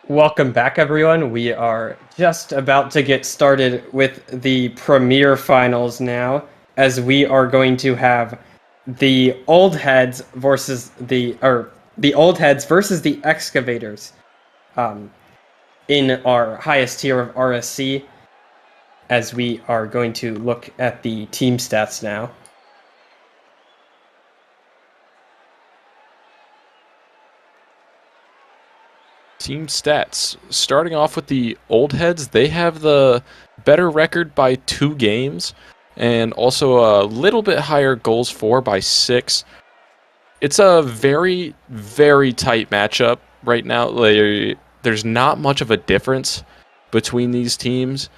Welcome back, everyone. We are just about to get started with the Premier Finals now, as we are going to have the old heads versus the Excavators, in our highest tier of RSC, as we are going to look at the team stats now. Team stats. Starting off with the old heads, they have the better record by 2 games and also a little bit higher goals for by 6. It's a very, very tight matchup right now. There's not much of a difference between these teams.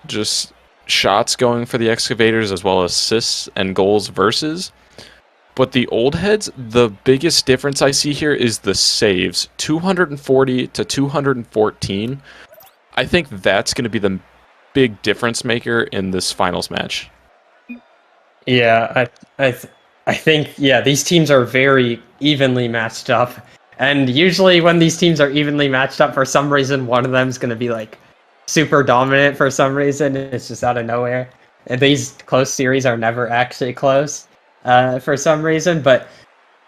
Just shots going for the Excavators as well as assists and goals versus. But the old heads, the biggest difference I see here is the saves. 240 to 214. I think that's going to be the big difference maker in this finals match. Yeah, I think these teams are very evenly matched up. And usually when these teams are evenly matched up, for some reason one of them is going to be like super dominant for some reason. It's just out of nowhere. And these close series are never actually close. For some reason, but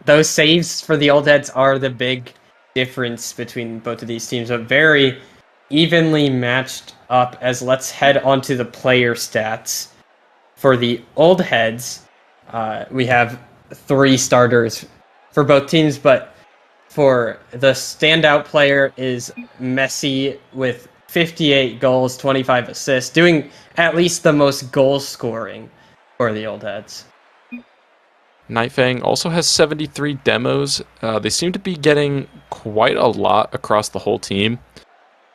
those saves for the old heads are the big difference between both of these teams, but very evenly matched up. As let's head on to the player stats. For the old heads, we have 3 starters for both teams, but for the standout player is Mesi with 58 goals, 25 assists, doing at least the most goal scoring for the old heads. Nightfang also has 73 demos. They seem to be getting quite a lot across the whole team.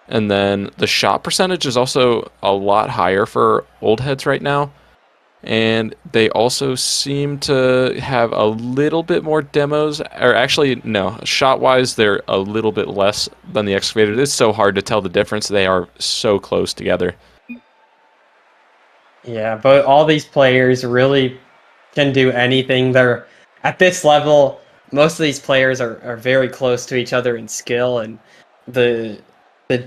And then the shot percentage is also a lot higher for old heads right now. And they also seem to have a little bit more demos. Or actually, no, shot-wise, they're a little bit less than the Excavators. It's so hard to tell the difference. They are so close together. Yeah, but all these players really can do anything. They're at this level, most of these players are very close to each other in skill, and the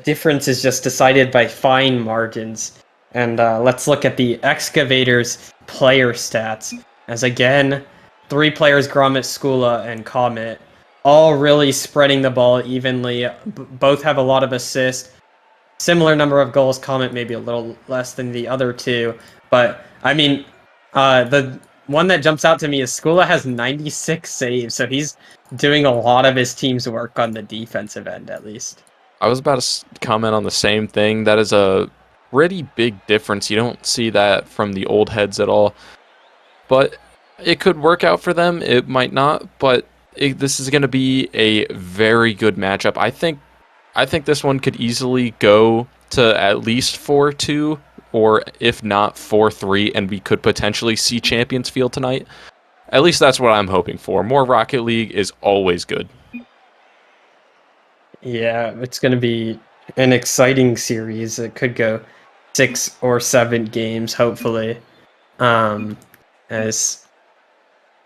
difference is just decided by fine margins. And let's look at the Excavators player stats, as again 3 players, Gromit, ScuLa, and Comet, all really spreading the ball evenly. Both have a lot of assists, similar number of goals. Comet maybe a little less than the other 2, but I mean, the one that jumps out to me is ScuLa has 96 saves, so he's doing a lot of his team's work on the defensive end, at least. I was about to comment on the same thing. That is a pretty big difference. You don't see that from the old heads at all. But it could work out for them. It might not, but this is going to be a very good matchup. I think this one could easily go to at least 4-2. Or if not 4-3, and we could potentially see Champions Field tonight. At least that's what I'm hoping for. More Rocket League is always good. Yeah, it's going to be an exciting series. It could go 6 or 7 games, hopefully. As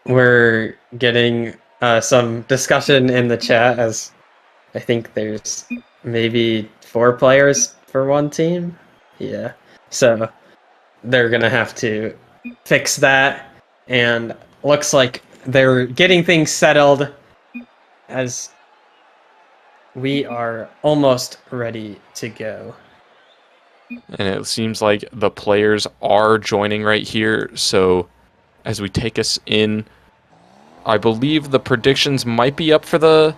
we're getting some discussion in the chat, as I think there's maybe 4 players for one team. Yeah. So they're going to have to fix that, and looks like they're getting things settled as we are almost ready to go. And it seems like the players are joining right here. So as we take us in, I believe the predictions might be up for the...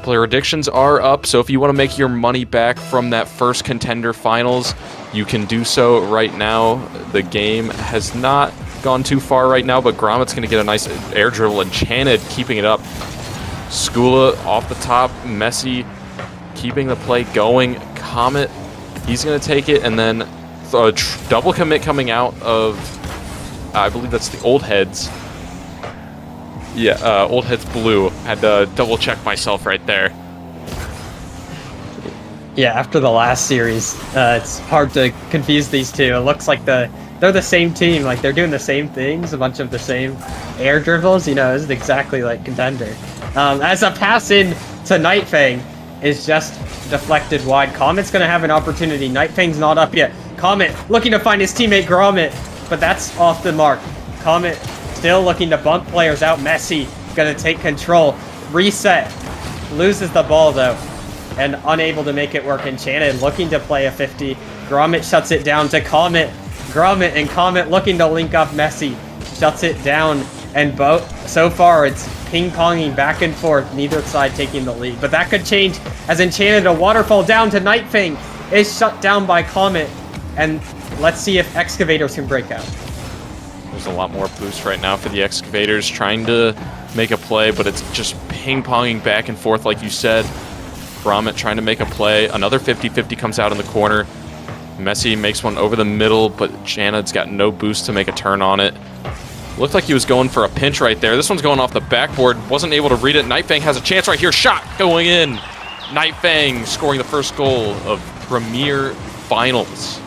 Player predictions are up, so if you want to make your money back from that first contender finals, you can do so right now. The game has not gone too far right now, but Gromit's going to get a nice air dribble. Enchanted keeping it up. ScuLa off the top. Mesi keeping the play going. Comet, he's going to take it, and then a double commit coming out of, I believe that's the old heads. Yeah, old heads blue. Had to double check myself right there. Yeah, after the last series, it's hard to confuse these two. It looks like they're the same team. Like, they're doing the same things, a bunch of the same air dribbles. You know, it's exactly like contender. As a pass in to Nightfang, is just deflected wide. Comet's going to have an opportunity. Nightfang's not up yet. Comet looking to find his teammate Gromit, but that's off the mark. Comet still looking to bump players out. mesi going to take control. Reset. Loses the ball, though, and unable to make it work. Enchanted looking to play a 50. Gromit shuts it down to Comet. Gromit and Comet looking to link up. mesi shuts it down, and both so far it's ping-ponging back and forth, neither side taking the lead. But that could change as Enchanted, a waterfall down to Nightfang, is shut down by Comet. And let's see if Excavators can break out. There's a lot more boost right now for the Excavators, trying to make a play, but it's just ping-ponging back and forth like you said. Gromit trying to make a play. Another 50-50 comes out in the corner. mesi makes one over the middle, but Enchanted's got no boost to make a turn on it. Looked like he was going for a pinch right there. This one's going off the backboard. Wasn't able to read it. Nightfang has a chance right here. Shot going in. Nightfang scoring the first goal of Premier Finals.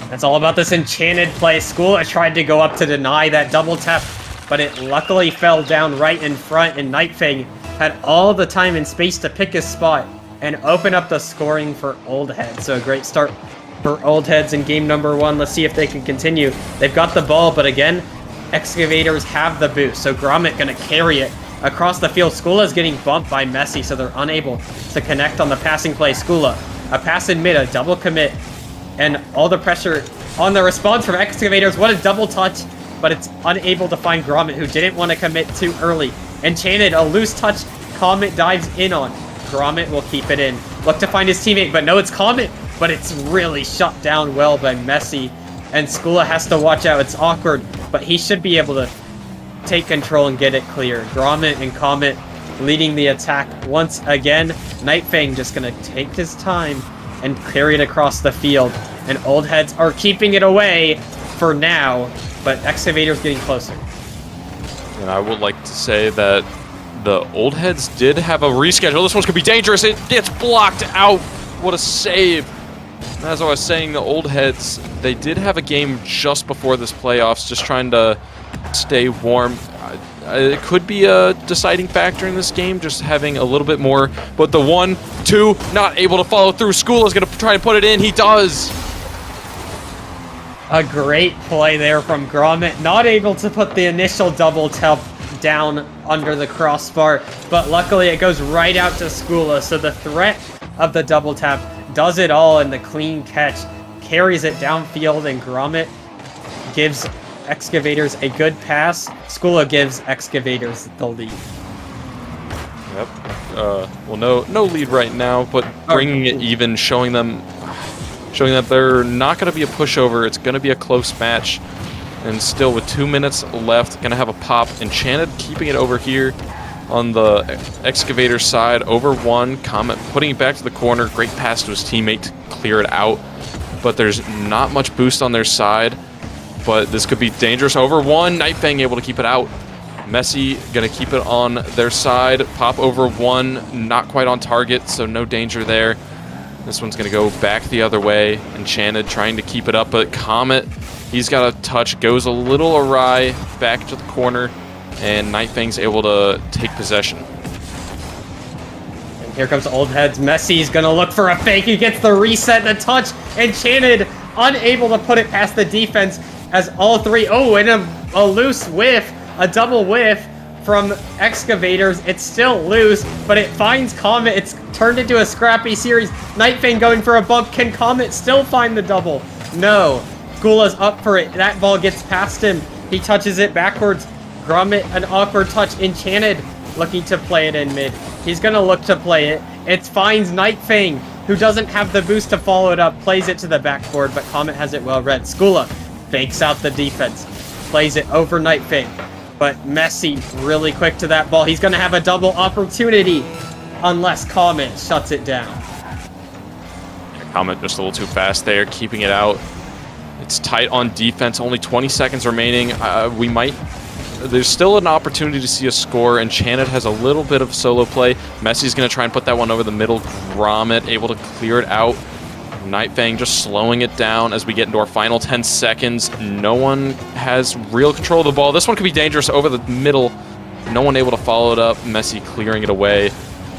That's all about this Enchanted play. ScuLa tried to go up to deny that double tap, but it luckily fell down right in front, and Nightfang had all the time and space to pick his spot and open up the scoring for Old Heads. So a great start for Old Heads in game number 1. Let's see if they can continue. They've got the ball, but again, Excavators have the boost, so Gromit gonna carry it across the field. ScuLa's getting bumped by mesi, so they're unable to connect on the passing play. ScuLa, a pass in mid, a double commit, and all the pressure on the response from Excavators. What a double touch, but it's unable to find Gromit, who didn't want to commit too early. Enchanted, a loose touch, Comet dives in on. Gromit will keep it in. Look to find his teammate, but no, it's Comet, but it's really shut down well by mesi. And ScuLa has to watch out. It's awkward, but he should be able to take control and get it clear. Gromit and Comet leading the attack once again. Nightfang just going to take his time and carry it across the field. And Old Heads are keeping it away for now, but Excavators getting closer. And I would like to say that the Old Heads did have a reschedule. This one's going to be dangerous. It gets blocked out. What a save. As I was saying, the Old Heads, they did have a game just before this playoffs, just trying to stay warm. It could be a deciding factor in this game, just having a little bit more. But the 1-2, not able to follow through. ScuLa is going to try and put it in. He does. A great play there from Gromit. Not able to put the initial double tap down under the crossbar, but luckily it goes right out to ScuLa. So the threat of the double tap does it all, and the clean catch carries it downfield, and Gromit gives Excavators a good pass. ScuLa gives Excavators the lead. Yep. Well, no lead right now, but bringing it even, showing them that they're not going to be a pushover. It's going to be a close match, and still with 2 minutes left, going to have a pop. Enchanted keeping it over here on the Excavator side, over 1. Comet putting it back to the corner. Great pass to his teammate to clear it out. But there's not much boost on their side. But this could be dangerous. Over 1. Nightfang able to keep it out. mesi going to keep it on their side. Pop over 1. Not quite on target, so no danger there. This one's going to go back the other way. Enchanted trying to keep it up, but Comet, he's got a touch. Goes a little awry back to the corner. And Nightfang's able to take possession. And here comes Old Heads. mesi's gonna look for a fake. He gets the reset, the touch. Enchanted unable to put it past the defense as all three. Oh, and a loose whiff, a double whiff from Excavators. It's still loose, but it finds Comet. It's turned into a scrappy series. Nightfang going for a bump. Can Comet still find the double? No. ScuLa's up for it. That ball gets past him. He touches it backwards. Gromit, an awkward touch. Enchanted looking to play it in mid. He's going to look to play it. It finds Nightfang, who doesn't have the boost to follow it up. Plays it to the backboard, but Comet has it well read. ScuLa fakes out the defense. Plays it over Nightfang. But mesi really quick to that ball. He's going to have a double opportunity unless Comet shuts it down. Comet just a little too fast there, keeping it out. It's tight on defense. Only 20 seconds remaining. There's still an opportunity to see a score. Enchanted has a little bit of solo play. mesi's going to try and put that one over the middle. Gromit able to clear it out. Nightfang just slowing it down as we get into our final 10 seconds. No one has real control of the ball. This one could be dangerous over the middle. No one able to follow it up. mesi clearing it away.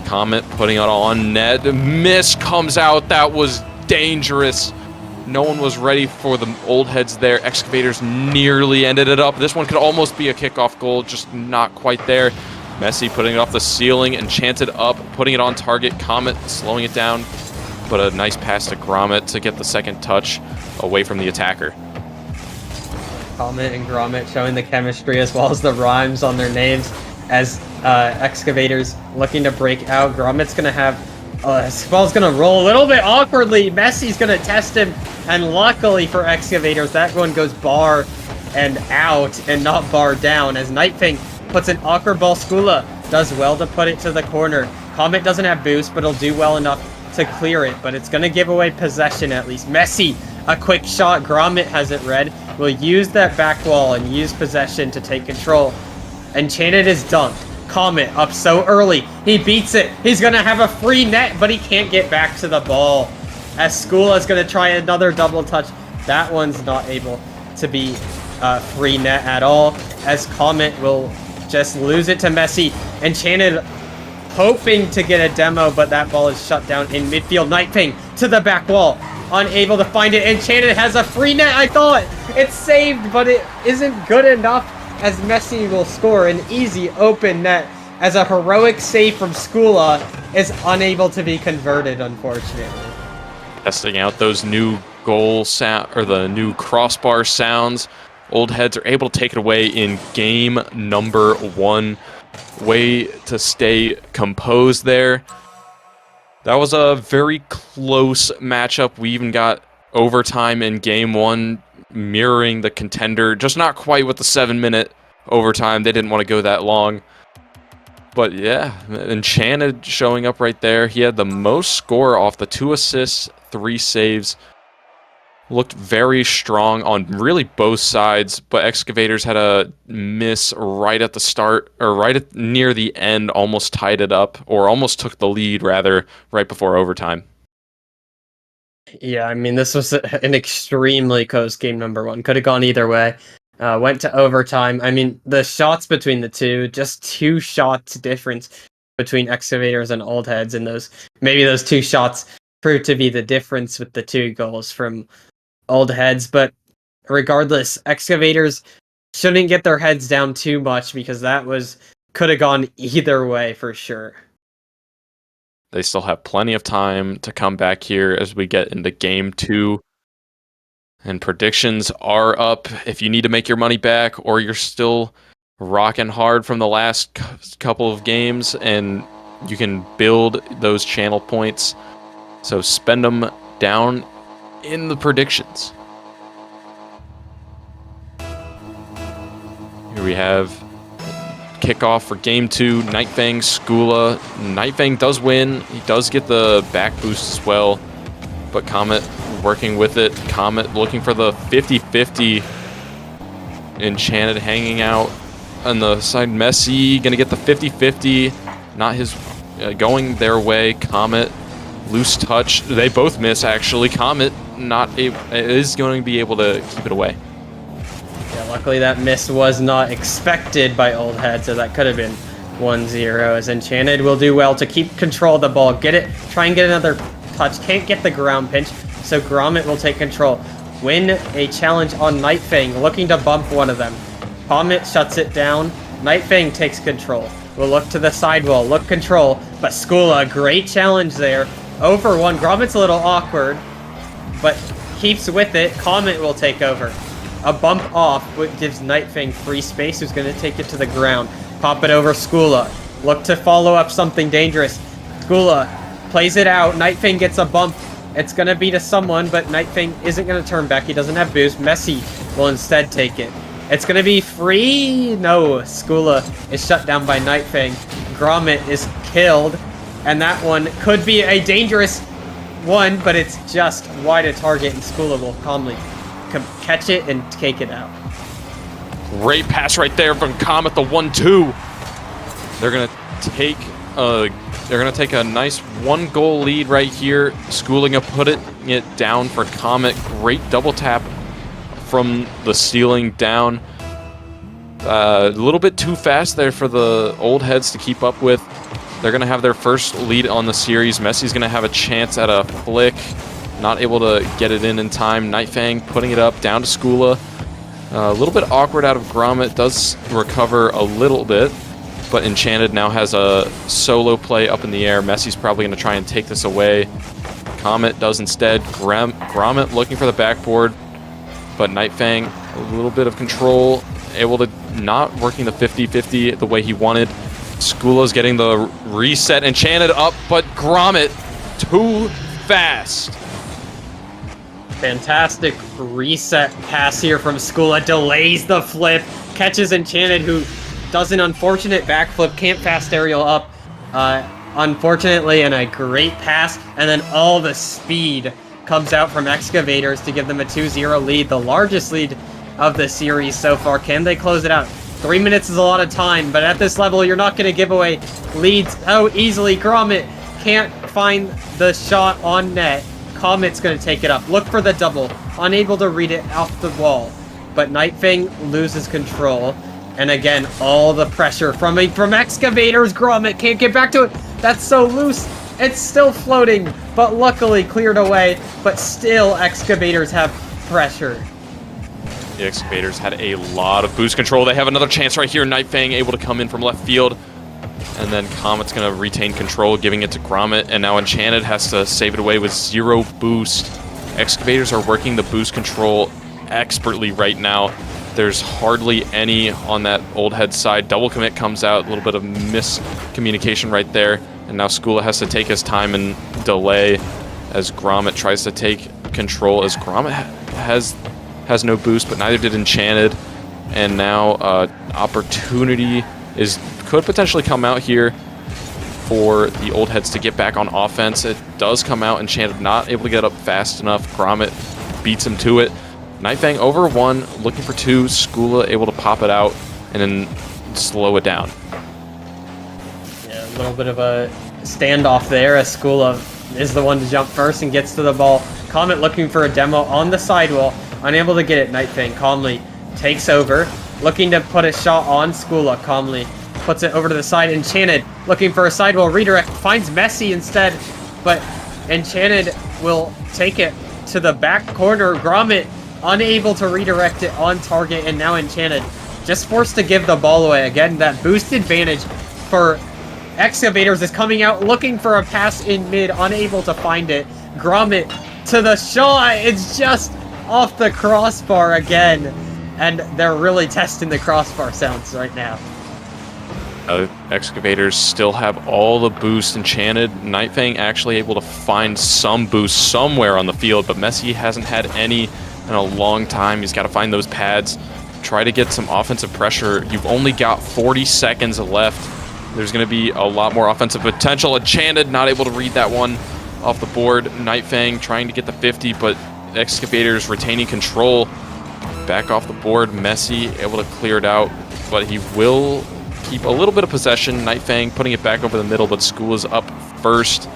Comet putting it on net. Miss comes out. That was dangerous. No one was ready for the old heads there. Excavators nearly ended it up. This one could almost be a kickoff goal, just not quite there. Mesi putting it off the ceiling. Enchanted up, putting it on target. Comet slowing it down. But a nice pass to Gromit to get the second touch away from the attacker. Comet and Gromit showing the chemistry as well as the rhymes on their names as Excavators looking to break out. Gromit's going to have... this ball's going to roll a little bit awkwardly. Messi's going to test him. And luckily for Excavators, that one goes bar and out and not bar down as Nightfang puts an awkward ball. ScuLa does well to put it to the corner. Comet doesn't have boost, but he'll do well enough to clear it. But it's going to give away possession at least. Mesi, a quick shot. Gromit has it read. Will use that back wall and use possession to take control. Enchanted is dunked. Comet up so early. He beats it. He's going to have a free net, but he can't get back to the ball. As ScuLa is going to try another double touch. That one's not able to be free net at all. As Comet will just lose it to Mesi. Enchanted hoping to get a demo, but that ball is shut down in midfield. Nightfang to the back wall. Unable to find it. Enchanted has a free net, I thought. It's saved, but it isn't good enough as Mesi will score an easy open net as a heroic save from ScuLa is unable to be converted, unfortunately. Testing out those new goal sound, or the new crossbar sounds. Old heads are able to take it away in game number 1. Way to stay composed there. That was a very close matchup. We even got overtime in game 1, mirroring the contender. Just not quite with the 7-minute overtime. They didn't want to go that long. But yeah, Enchanted showing up right there. He had the most score off the 2 assists, 3 saves. Looked very strong on really both sides, but Excavators had a miss right at the start, or near the end, almost tied it up, or almost took the lead, rather, right before overtime. Yeah, I mean, this was an extremely close game number 1. Could have gone either way. Went to overtime. I mean, the shots between the two, just 2 shots difference between Excavators and Old Heads, and maybe those 2 shots proved to be the difference with the 2 goals from Old Heads. But regardless, Excavators shouldn't get their heads down too much because that could have gone either way for sure. They still have plenty of time to come back here as we get into game 2. And predictions are up. If you need to make your money back, or you're still rocking hard from the last couple of games, and you can build those channel points, so spend them down in the predictions. Here we have kickoff for game 2. Nightfang, ScuLa. Nightfang does win. He does get the back boost as well, but Comet working with it. Comet looking for the 50-50. Enchanted hanging out on the side. Mesi gonna get the 50-50. Not his going their way. Comet loose touch. They both miss actually. Comet is going to be able to keep it away. Yeah, luckily that miss was not expected by Old Head, so that could have been 1-0 as Enchanted will do well to keep control of the ball. Try and get another touch. Can't get the ground pinch, so Gromit will take control. Win a challenge on Nightfang, looking to bump one of them. Comet shuts it down. Nightfang takes control. We'll look to the sidewall, look control, but ScuLa, great challenge there. Over 1. Gromit's a little awkward, but keeps with it. Comet will take over. A bump off, which gives Nightfang free space, who's going to take it to the ground. Pop it over ScuLa. Look to follow up something dangerous. ScuLa plays it out. Nightfang gets a bump. It's going to be to someone, but Nightfang isn't going to turn back. He doesn't have boost. Mesi will instead take it. It's going to be free. No, ScuLa is shut down by Nightfang. Gromit is killed, and that one could be a dangerous one, but it's just wide of target, and ScuLa will calmly catch it and take it out. Great pass right there from Comet, the 1-2. They're gonna take a nice 1-goal lead right here. ScuLa putting it down for Comet. Great double tap from the ceiling down. A little bit too fast there for the Old Heads to keep up with. They're going to have their first lead on the series. mesi's going to have a chance at a flick. Not able to get it in time. Nightfang putting it up, down to ScuLa. A little bit awkward out of Gromit. Does recover a little bit. But Enchanted now has a solo play up in the air. mesi's probably going to try and take this away. Comet does instead. Gromit looking for the backboard. But Nightfang, a little bit of control. Able to not working the 50-50 the way he wanted. ScuLa's getting the reset. Enchanted up, but Gromit too fast. Fantastic reset pass here from ScuLa. Delays the flip. Catches Enchanted, who does an unfortunate backflip. Can't fast aerial up. Unfortunately, and a great pass. And then all the speed comes out from Excavators to give them a 2-0 lead. The largest lead of the series so far. Can they close it out? 3 minutes is a lot of time, but at this level, you're not going to give away leads so easily. Gromit can't find the shot on net. Comet's going to take it up. Look for the double. Unable to read it off the wall. But Nightfang loses control. And again, all the pressure from Excavators. Gromit can't get back to it. That's so loose. It's still floating, but luckily cleared away. But still, Excavators have pressure. The Excavators had a lot of boost control. They have another chance right here. Nightfang able to come in from left field. And then Comet's going to retain control, giving it to Gromit. And now Enchanted has to save it away with 0 boost. Excavators are working the boost control expertly right now. There's hardly any on that old head side. Double commit comes out. A little bit of miscommunication right there. And now ScuLa has to take his time and delay as Gromit tries to take control. As Gromit has no boost, but neither did Enchanted. And now opportunity could potentially come out here for the old heads to get back on offense. It does come out. Enchanted not able to get up fast enough. Gromit beats him to it. Nightfang over 1, looking for 2. ScuLa able to pop it out and then slow it down. Yeah, a little bit of a standoff there as ScuLa is the one to jump first and gets to the ball. Comet looking for a demo on the sidewall. Unable to get it, Nightfang calmly takes over. Looking to put a shot on ScuLa. Calmly puts it over to the side. Enchanted looking for a sidewall redirect. Finds mesi instead. But Enchanted will take it to the back corner. Gromit unable to redirect it on target. And now Enchanted just forced to give the ball away. Again, that boost advantage for Excavators is coming out. Looking for a pass in mid. Unable to find it. Gromit to the shot. It's just off the crossbar again. And they're really testing the crossbar sounds right now. Excavators still have all the boost. Enchanted. Nightfang actually able to find some boost somewhere on the field, but mesi hasn't had any in a long time. He's got to find those pads. Try to get some offensive pressure. You've only got 40 seconds left. There's going to be a lot more offensive potential. Enchanted not able to read that one off the board. Nightfang trying to get the 50, but Excavators retaining control. Back off the board. mesi able to clear it out, but he will keep a little bit of possession. Nightfang putting it back over the middle, but ScuLa's up first.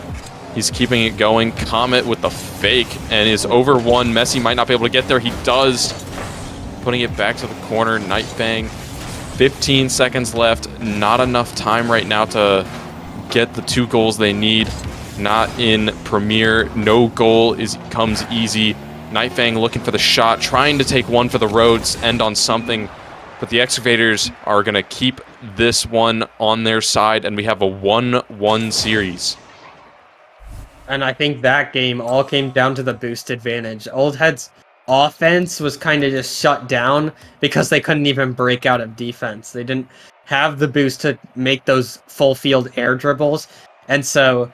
He's keeping it going. Comet with the fake and is over 1. mesi might not be able to get there. He does. Putting it back to the corner. Nightfang. 15 seconds left. Not enough time right now to get the 2 goals they need. Not in Premier. No goal comes easy. Nightfang looking for the shot, trying to take one for the roads, end on something. But the Excavators are going to keep this one on their side, and we have a 1-1 series. And I think that game all came down to the boost advantage. Old Head's offense was kind of just shut down because they couldn't even break out of defense. They didn't have the boost to make those full field air dribbles, and so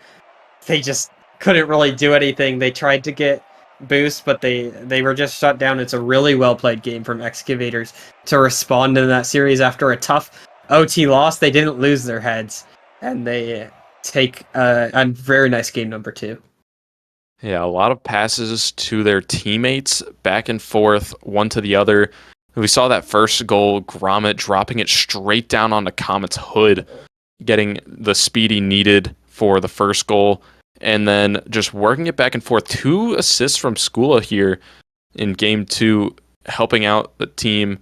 they just couldn't really do anything. They tried to get boost, but they were just shut down. It's a really well played game from Excavators to respond in that series after a tough OT loss. They didn't lose their heads, and they take a very nice game number 2. Yeah, a lot of passes to their teammates, back and forth, one to the other. We saw that first goal, Gromit dropping it straight down onto Comet's hood, getting the speed he needed for the first goal, and then just working it back and forth. 2 assists from ScuLa here in game 2, helping out the team.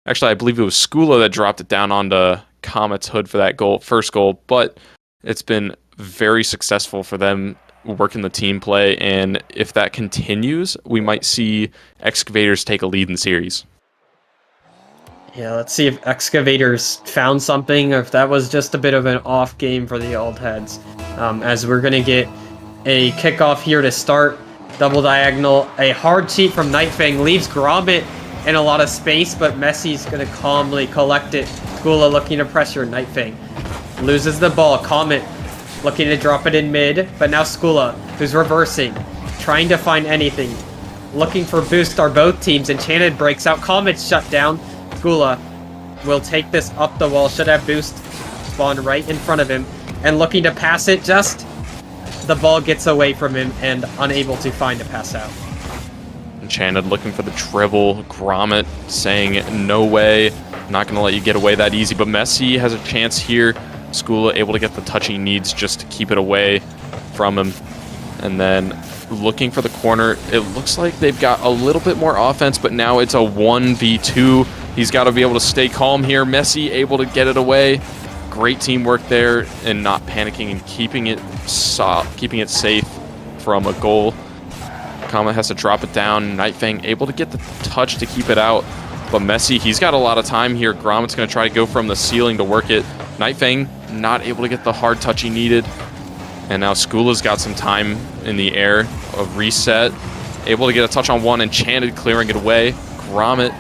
Actually, I believe it was ScuLa that dropped it down onto Comet's hood for that goal, first goal, but It's been very successful for them working the team play, and if that continues, we might see Excavators take a lead in the series. Yeah, let's see if Excavators found something, or if that was just a bit of an off game for the old heads. As we're going to get a kickoff here to start. Double diagonal. A hard cheat from Nightfang leaves Gromit in a lot of space, but mesi's going to calmly collect it. ScuLa looking to pressure Nightfang. Loses the ball. Comet looking to drop it in mid, but now ScuLa, who's reversing, trying to find anything. Looking for boost are both teams. Enchanted breaks out. Comet's shut down. ScuLa will take this up the wall. Should have boost spawn right in front of him. And looking to pass it, just the ball gets away from him and unable to find a pass out. Enchanted looking for the dribble. Gromit saying, no way. Not going to let you get away that easy. But mesi has a chance here. ScuLa able to get the touch he needs just to keep it away from him. And then looking for the corner. It looks like they've got a little bit more offense, but now it's a 1v2. He's got to be able to stay calm here. Mesi able to get it away. Great teamwork there and not panicking and keeping it safe from a goal. Comet has to drop it down. Nightfang able to get the touch to keep it out. But mesi, he's got a lot of time here. Gromit's going to try to go from the ceiling to work it. Nightfang not able to get the hard touch he needed. And now ScuLa's got some time in the air. A reset. Able to get a touch on one. Enchanted clearing it away. Gromit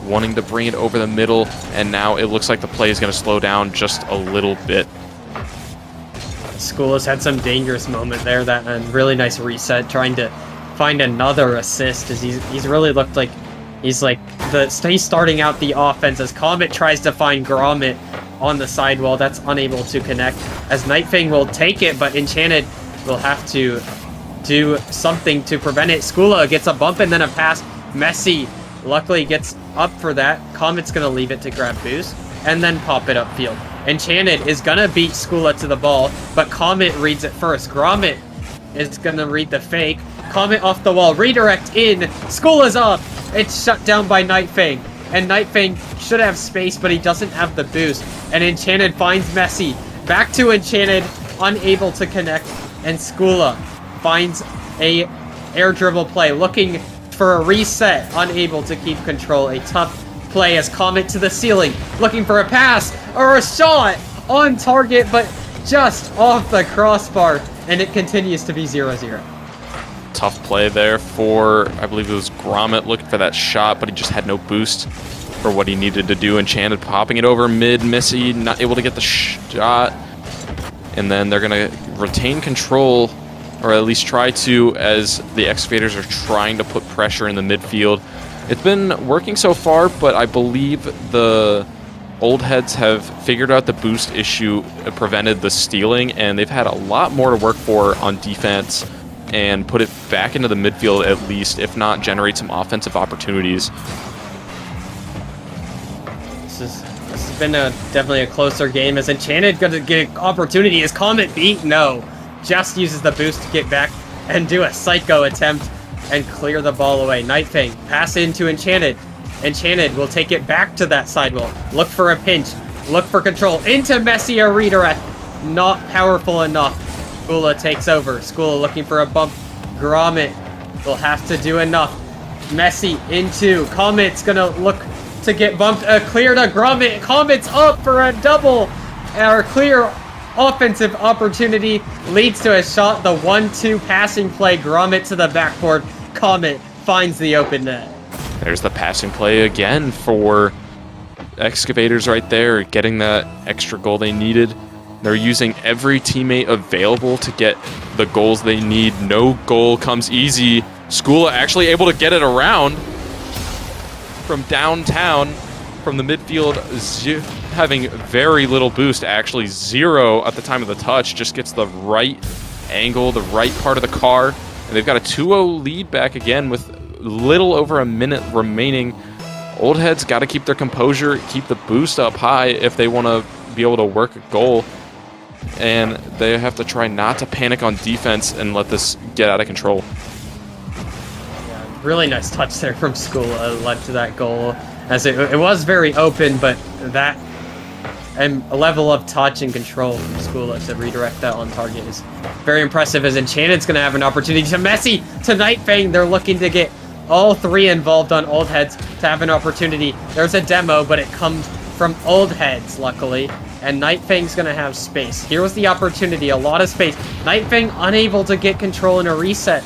wanting to bring it over the middle. And now it looks like the play is going to slow down just a little bit. ScuLa's had some dangerous moment there. That a really nice reset. Trying to find another assist as he's really looked like he's starting out the offense as Comet tries to find Gromit on the sidewall. That's unable to connect as Nightfang will take it, but Enchanted will have to do something to prevent it. ScuLa gets a bump and then a pass. Mesi luckily gets up for that. Comet's gonna leave it to grab boost and then pop it upfield. Enchanted is gonna beat ScuLa to the ball, but Comet reads it first. Gromit is gonna read the fake. Comet off the wall, redirect in. ScuLa's up. It's shut down by Nightfang. And Nightfang should have space, but he doesn't have the boost. And Enchanted finds mesi. Back to Enchanted, unable to connect. And ScuLa finds a air dribble play, looking for a reset, unable to keep control. A tough play as Comet to the ceiling, looking for a pass or a shot on target, but just off the crossbar. And it continues to be 0-0. Tough play there for, I believe it was Gromit looking for that shot, but he just had no boost for what he needed to do. Enchanted popping it over mid, mesi not able to get the shot. And then they're going to retain control, or at least try to, as the Excavators are trying to put pressure in the midfield. It's been working so far, but I believe the old heads have figured out the boost issue, prevented the stealing, and they've had a lot more to work for on defense and put it back into the midfield at least, if not generate some offensive opportunities. This has been definitely a closer game as Enchanted going to get an opportunity. Is Comet beat? No. Just uses the boost to get back and do a psycho attempt and clear the ball away. Nightfang pass into Enchanted. Enchanted will take it back to that sidewall. Look for a pinch. Look for control. Into mesi, a redirect. Not powerful enough. ScuLa takes over. ScuLa looking for a bump. Gromit will have to do enough. Mesi into. Comet's gonna look to get bumped. Clear to Gromit. Comet's up for a double. Our clear offensive opportunity leads to a shot. The 1-2 passing play. Gromit to the backboard. Comet finds the open net. There's the passing play again for Excavators right there, getting that extra goal they needed. They're using every teammate available to get the goals they need. No goal comes easy. ScuLa actually able to get it around from downtown, from the midfield, having very little boost, actually 0 at the time of the touch. Just gets the right angle, the right part of the car. And they've got a 2-0 lead back again with little over a minute remaining. Old heads got to keep their composure, keep the boost up high if they want to be able to work a goal. And they have to try not to panic on defense and let this get out of control. Yeah, really nice touch there from ScuLa led to that goal, as it was very open, but that and a level of touch and control from ScuLa to redirect that on target is very impressive, as Enchanted's going to have an opportunity to mesi to Nightfang. They're looking to get all three involved on Old Heads to have an opportunity. There's a demo, but it comes from Old Heads, luckily, and Nightfang's going to have space. Here was the opportunity, a lot of space. Nightfang unable to get control in a reset,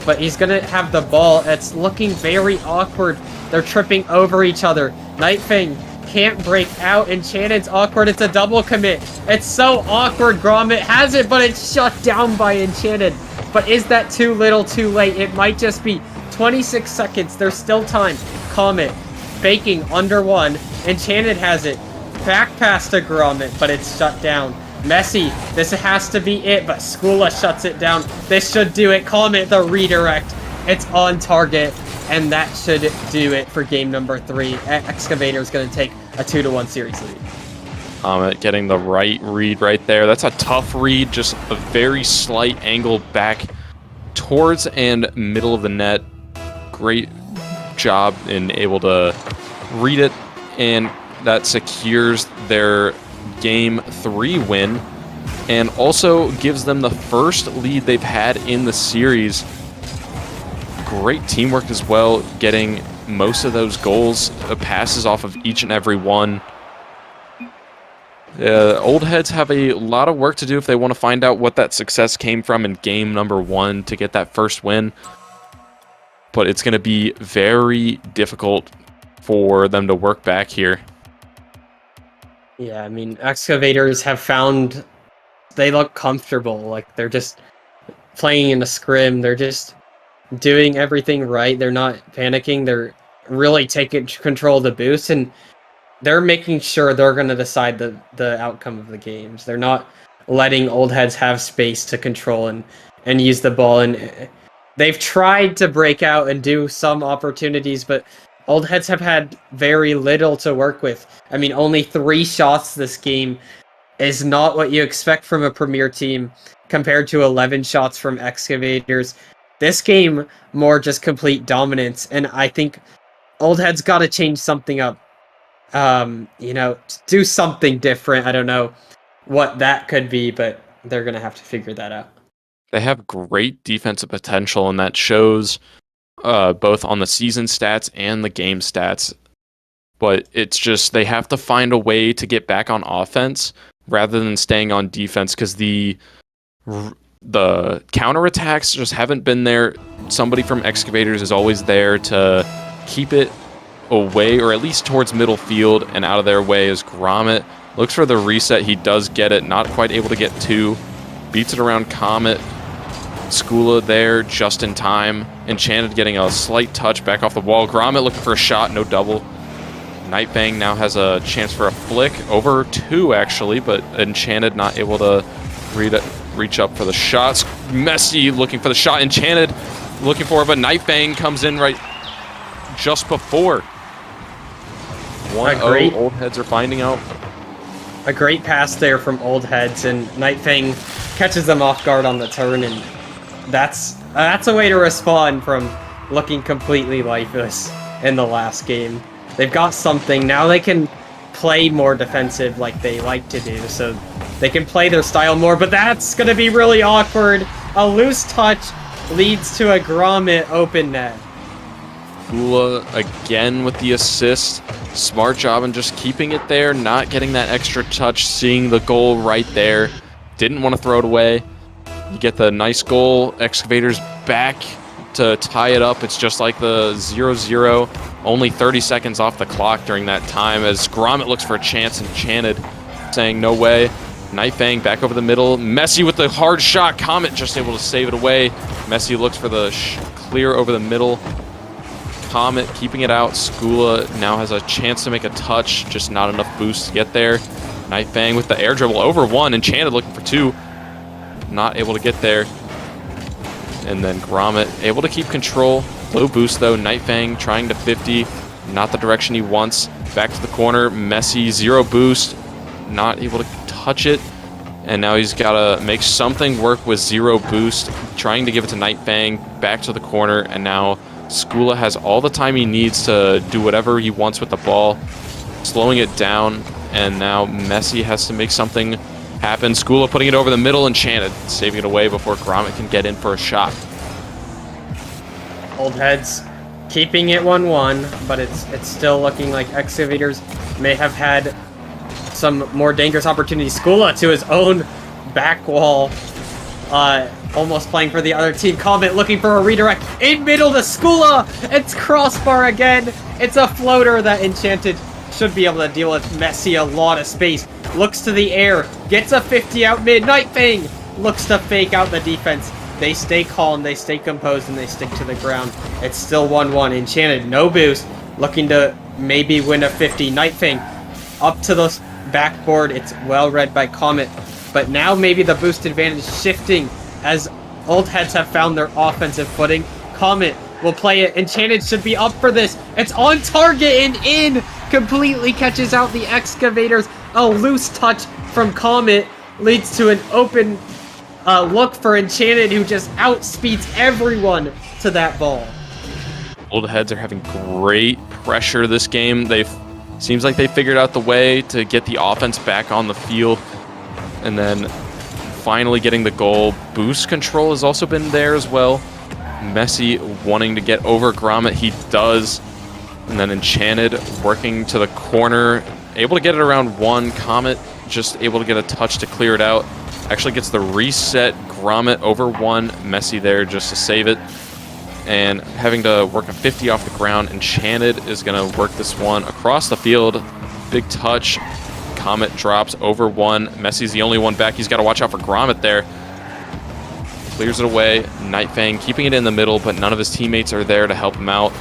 but he's going to have the ball. It's looking very awkward. They're tripping over each other. Nightfang can't break out. Enchanted's awkward. It's a double commit. It's so awkward. Gromit has it, but it's shut down by Enchanted. But is that too little too late? It might just be 26 seconds. There's still time. Comet faking under one. Enchanted has it. Back pass to Gromit, but it's shut down. mesi, this has to be it, but ScuLa shuts it down. This should do it. Comet, the redirect. It's on target, and that should do it for game number 3. Excavator's going to take a 2-1 series lead. Comet getting the right read right there. That's a tough read, just a very slight angle back towards and middle of the net. Great job in able to read it, and that secures their game 3 win and also gives them the first lead they've had in the series. Great teamwork as well, getting most of those goals, passes off of each and every one. Old Heads have a lot of work to do if they want to find out what that success came from in game number 1 to get that first win. But it's going to be very difficult for them to work back here. Yeah, I mean, Excavators have found they look comfortable. Like, they're just playing in a scrim. They're just doing everything right. They're not panicking. They're really taking control of the boost, and they're making sure they're going to decide the outcome of the games. They're not letting Old Heads have space to control and use the ball. And they've tried to break out and do some opportunities, but Old Heads have had very little to work with. I mean, only 3 shots this game is not what you expect from a premier team compared to 11 shots from Excavators. This game, more just complete dominance, and I think Old Heads got to change something up. Do something different. I don't know what that could be, but they're going to have to figure that out. They have great defensive potential, and that shows both on the season stats and the game stats. But it's just they have to find a way to get back on offense rather than staying on defense, because the counterattacks just haven't been there. Somebody from Excavators is always there to keep it away, or at least towards middle field and out of their way. As Gromit looks for the reset. He does get it, not quite able to get 2. Beats it around Comet. ScuLa there just in time. Enchanted getting a slight touch back off the wall. Gromit looking for a shot, no double. Nightfang now has a chance for a flick. Over 2, actually, but Enchanted not able to reach up for the shots. mesi looking for the shot. Enchanted looking for it, but Nightfang comes in right just before. 1-0, Old Heads are finding out. A great pass there from Old Heads, and Nightfang catches them off guard on the turn, and that's a way to respond from looking completely lifeless in the last game. They've got something. Now they can play more defensive like they like to do, so they can play their style more, but that's going to be really awkward. A loose touch leads to a Gromit open net. ScuLa again with the assist. Smart job in just keeping it there, not getting that extra touch, seeing the goal right there. Didn't want to throw it away. You get the nice goal. Excavators back to tie it up. It's just like the 0-0. Only 30 seconds off the clock during that time as Gromit looks for a chance. Enchanted saying no way. Nightfang back over the middle. mesi with the hard shot. Comet just able to save it away. mesi looks for the clear over the middle. Comet keeping it out. ScuLa now has a chance to make a touch, just not enough boost to get there. Nightfang with the air dribble over 1. Enchanted looking for 2. Not able to get there. And then Gromit able to keep control. Low boost though. Nightfang trying to 50. Not the direction he wants. Back to the corner. mesi, 0 boost. Not able to touch it. And now he's got to make something work with 0 boost. Trying to give it to Nightfang. Back to the corner. And now ScuLa has all the time he needs to do whatever he wants with the ball. Slowing it down. and now mesi has to make something happen. ScuLa putting it over the middle, Enchanted saving it away before Gromit can get in for a shot. Old Heads keeping it 1-1, but it's still looking like Excavators may have had some more dangerous opportunities. ScuLa to his own back wall, almost playing for the other team. Comet looking for a redirect in middle to ScuLa. It's crossbar again. It's a floater that Enchanted should be able to deal with. mesi, a lot of space. Looks to the air, gets a 50 out mid. Nightfang looks to fake out the defense. They stay calm, they stay composed, and they stick to the ground. It's still 1-1. Enchanted, no boost, looking to maybe win a 50. Nightfang up to the backboard. It's well read by Comet, but now maybe the boost advantage shifting as Old Heads have found their offensive footing. Comet will play it. Enchanted should be up for this. It's on target and in. Completely catches out the Excavators. A loose touch from Comet leads to an open look for Enchanted, who just outspeeds everyone to that ball. Old Heads are having great pressure this game. Seems like they figured out the way to get the offense back on the field, and then finally getting the goal. Boost control has also been there as well. mesi wanting to get over Gromit, he does, and then Enchanted working to the corner, able to get it around one. Comet just able to get a touch to clear it out. Actually gets the reset. Gromit over one. mesi there just to save it. And having to work a 50 off the ground. Enchanted is going to work this one across the field. Big touch. Comet drops over one. mesi's the only one back. He's got to watch out for Gromit there. Clears it away. Nightfang keeping it in the middle, but none of his teammates are there to help him out.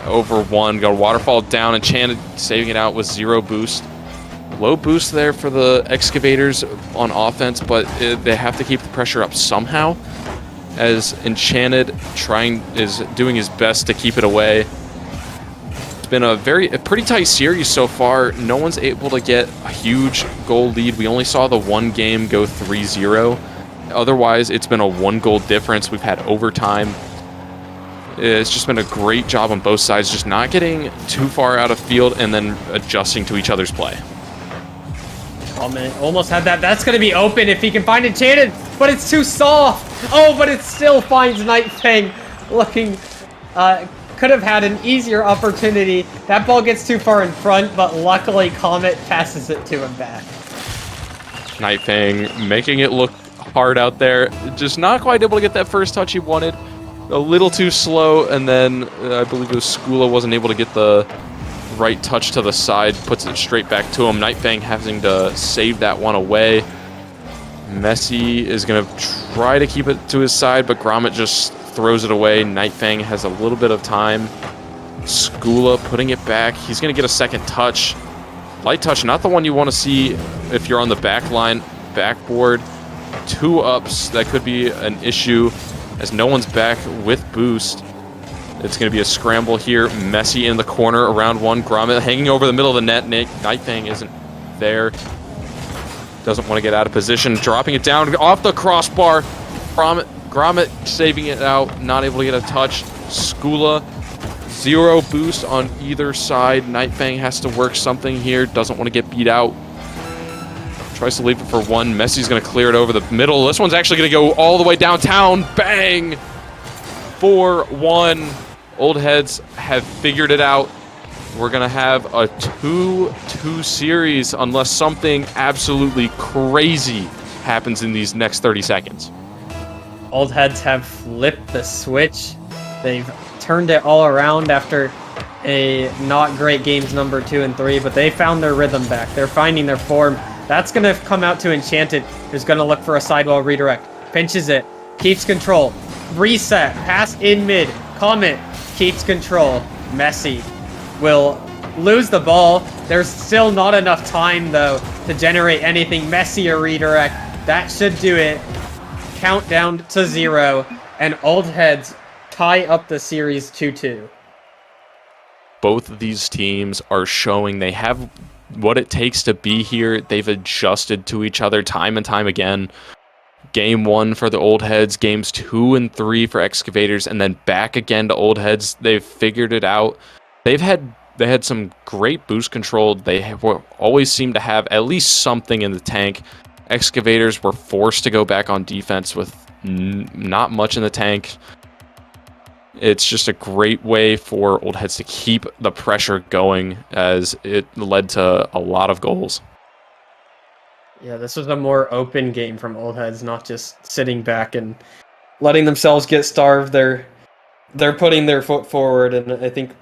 Over one. Got a waterfall down. Enchanted saving it out with 0 boost. Low boost there for the Excavators on offense, but they have to keep the pressure up somehow, as Enchanted is doing his best to keep it away. It's been a pretty tight series so far. No one's able to get a huge goal lead. We only saw the one game go 3-0. Otherwise, it's been a 1-goal difference. We've had overtime. It's just been a great job on both sides, just not getting too far out of field and then adjusting to each other's play. Comet almost had that. That's going to be open if he can find Enchanted, but it's too soft. Oh, but it still finds Nightfang. Looking, could have had an easier opportunity. That ball gets too far in front, but luckily Comet passes it to him back. Nightfang making it look hard out there. Just not quite able to get that first touch he wanted. A little too slow, and then I believe it was ScuLa wasn't able to get the right touch to the side, puts it straight back to him. Nightfang having to save that one away. mesi is going to try to keep it to his side, but Gromit just throws it away. Nightfang has a little bit of time. ScuLa putting it back. He's going to get a second touch. Light touch, not the one you want to see if you're on the back line. Backboard, 2 ups. That could be an issue as no one's back with boost. It's going to be a scramble here. mesi in the corner around one. Gromit hanging over the middle of the net. Nightfang isn't there. Doesn't want to get out of position. Dropping it down off the crossbar. Gromit saving it out. Not able to get a touch. ScuLa, 0 boost on either side. Nightfang has to work something here. Doesn't want to get beat out. Tries to leave it for one. mesi's going to clear it over the middle. This one's actually going to go all the way downtown. Bang! 4-1. Old Heads have figured it out. We're going to have a 2-2 series unless something absolutely crazy happens in these next 30 seconds. Old Heads have flipped the switch. They've turned it all around after a not great games number 2 and 3, but they found their rhythm back. They're finding their form. That's going to come out to Enchanted, who's going to look for a sidewall redirect. Pinches it. Keeps control. Reset. Pass in mid. Comet keeps control. mesi will lose the ball. There's still not enough time, though, to generate anything. mesi a redirect. That should do it. Countdown to 0. And Old Heads tie up the series 2-2. Both of these teams are showing they have what it takes to be here. They've adjusted to each other time and time again. Game 1 for the Old Heads, games 2 and 3 for Excavators, and then back again to Old Heads. They've figured it out. They've had they had some great boost control. They always seemed to have at least something in the tank. Excavators were forced to go back on defense with not much in the tank. It's just a great way for Old Heads to keep the pressure going, as it led to a lot of goals. Yeah, this was a more open game from Old Heads, not just sitting back and letting themselves get starved. They're putting their foot forward, and I think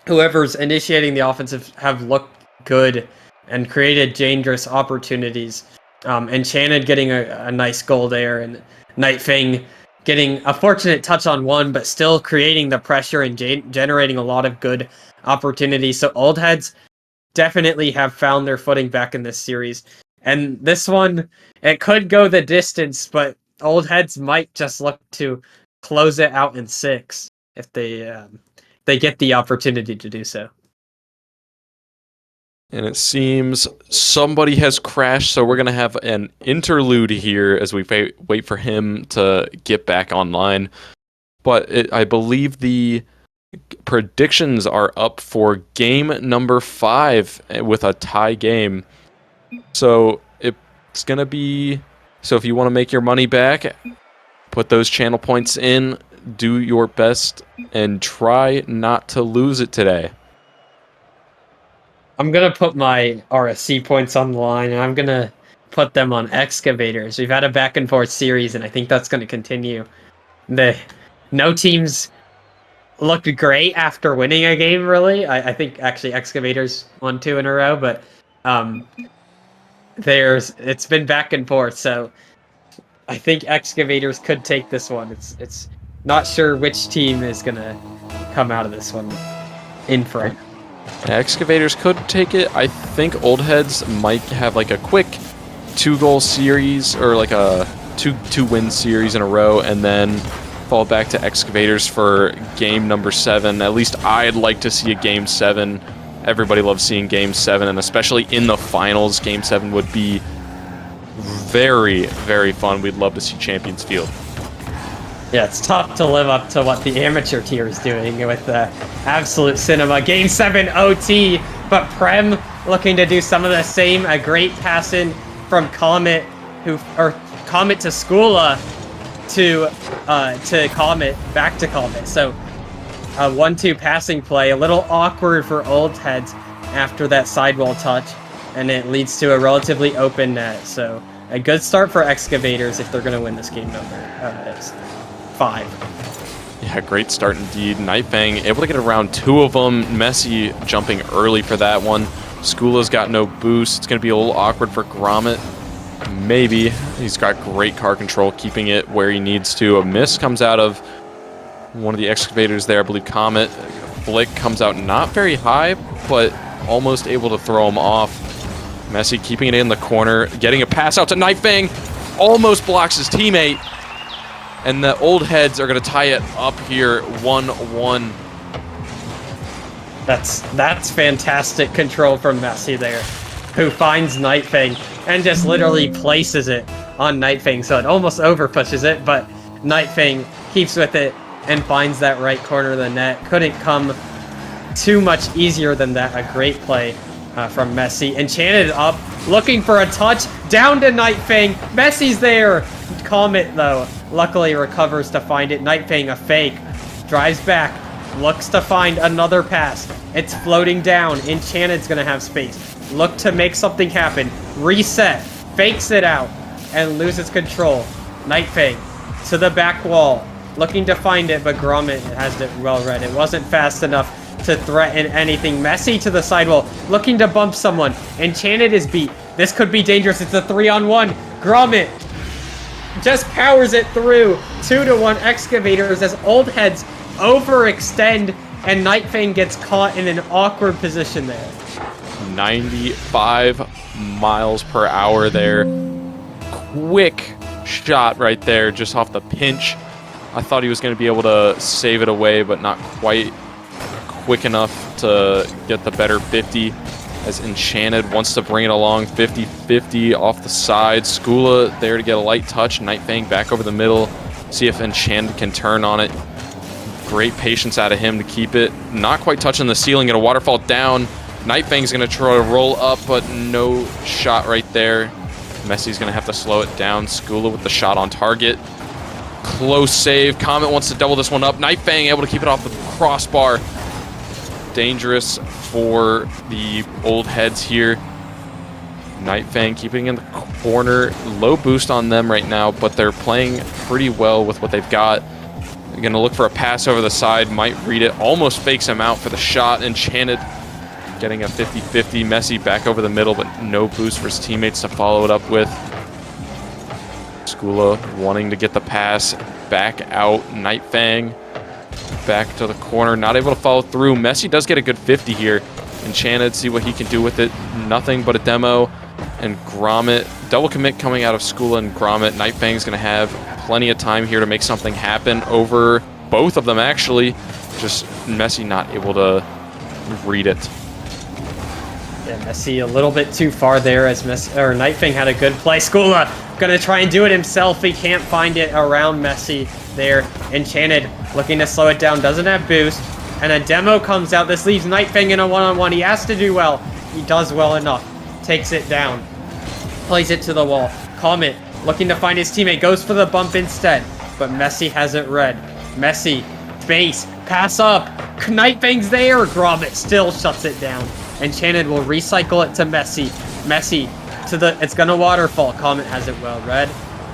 whoever's initiating the offensive have looked good and created dangerous opportunities. Enchanted getting a nice goal there, and Nightfang getting a fortunate touch on one, but still creating the pressure and generating a lot of good opportunities. So Old Heads definitely have found their footing back in this series. And this one, it could go the distance, but Old Heads might just look to close it out in 6 if they get the opportunity to do so. And it seems somebody has crashed, so we're going to have an interlude here as we wait for him to get back online. But I believe the predictions are up for game number 5 with a tie game. So it's going to be... So if you want to make your money back, put those channel points in, do your best, and try not to lose it today. I'm going to put my RSC points on the line, and I'm going to put them on Excavators. We've had a back-and-forth series, and I think that's going to continue. No teams looked great after winning a game, really. I think, actually, Excavators won 2 in a row, but it's been back and forth, so I think Excavators could take this one. It's not sure which team is going to come out of this one in front. Excavators could take it. I think Old Heads might have like a quick 2-goal series, or like a two-win series in a row, and then fall back to Excavators for game number 7. At least I'd like to see a game 7. Everybody loves seeing game 7, and especially in the finals, game 7 would be very, very fun. We'd love to see Champions Field. Yeah, it's tough to live up to what the amateur tier is doing with the absolute cinema. Game 7 OT, but Prem looking to do some of the same. A great pass in from Comet, Comet to ScuLa to Comet, back to Comet. So a 1-2 passing play, a little awkward for Old Heads after that sidewall touch, and it leads to a relatively open net. So a good start for Excavators if they're going to win this game number 5. Yeah, great start indeed. Nightfang able to get around 2 of them. Mesi jumping early for that one. ScuLa's got no boost. It's going to be a little awkward for Gromit. Maybe. He's got great car control, keeping it where he needs to. A miss comes out of one of the Excavators there, I believe Comet. Flick comes out not very high, but almost able to throw him off. Mesi keeping it in the corner, getting a pass out to Nightfang. Almost blocks his teammate. And the Old Heads are going to tie it up here, 1-1. That's fantastic control from Mesi there, who finds Nightfang and just literally places it on Nightfang, so it almost over pushes it, but Nightfang keeps with it and finds that right corner of the net. Couldn't come too much easier than that. A great play from Mesi. Enchanted up, looking for a touch, down to Nightfang. Mesi's there. Comet, though, luckily recovers to find it. Nightfang, a fake, drives back, looks to find another pass. It's floating down. Enchanted's gonna have space. Look to make something happen. Reset, fakes it out, and loses control. Nightfang to the back wall, looking to find it, but Gromit has it well read. It wasn't fast enough to threaten anything. Mesi to the sidewall, looking to bump someone. Enchanted is beat. This could be dangerous. It's a 3-on-1. Gromit just powers it through. 2-1 Excavators as Old Heads overextend, and Nightfang gets caught in an awkward position there. 95 miles per hour there. Quick shot right there, just off the pinch. I thought he was going to be able to save it away, but not quite quick enough to get the better 50. As Enchanted wants to bring it along, 50-50 off the side. ScuLa there to get a light touch. Nightfang back over the middle. See if Enchanted can turn on it. Great patience out of him to keep it. Not quite touching the ceiling. Gonna waterfall down. Nightfang's gonna try to roll up, but no shot right there. mesi's gonna have to slow it down. ScuLa with the shot on target. Close save. Comet wants to double this one up. Nightfang able to keep it off the crossbar. Dangerous for the old heads here. Nightfang keeping in the corner. Low boost on them right now, but they're playing pretty well with what they've got. They're going to look for a pass over the side. Might read it. Almost fakes him out for the shot. Enchanted getting a 50-50. mesi back over the middle, but no boost for his teammates to follow it up with. ScuLa wanting to get the pass back out. Nightfang back to the corner. Not able to follow through. mesi does get a good 50 here. Enchanted, see what he can do with it. Nothing but a demo. And Gromit, double commit coming out of ScuLa and Gromit. Nightfang's going to have plenty of time here to make something happen over both of them, actually. Just mesi not able to read it. Yeah, mesi a little bit too far there as Nightfang had a good play. ScuLa gonna try and do it himself. He can't find it around mesi there. Enchanted looking to slow it down, doesn't have boost. And a demo comes out. This leaves Nightfang in a one-on-one. He has to do well. He does well enough. Takes it down. Plays it to the wall. Comet looking to find his teammate. Goes for the bump instead. But mesi has it read. mesi, base, pass up. Nightfang's there. Gromit still shuts it down. Enchanted will recycle it to mesi. mesi to the... It's going to waterfall. Comet has it well read.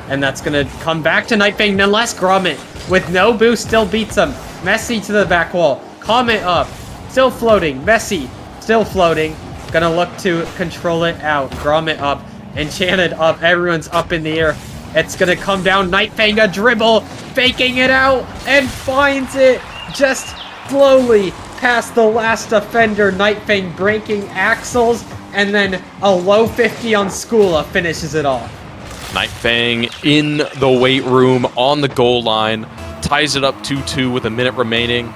And that's going to come back to Nightfang. Nonetheless, Gromit with no boost still beats him. mesi to the back wall. Comet up. Still floating. mesi still floating. Gonna look to control it out. Gromit up. Enchanted up. Everyone's up in the air. It's gonna come down. Nightfang a dribble. Faking it out. And finds it just slowly past the last defender. Nightfang breaking axles. And then a low 50 on ScuLa finishes it off. Nightfang in the weight room on the goal line. Ties it up 2-2 with a minute remaining.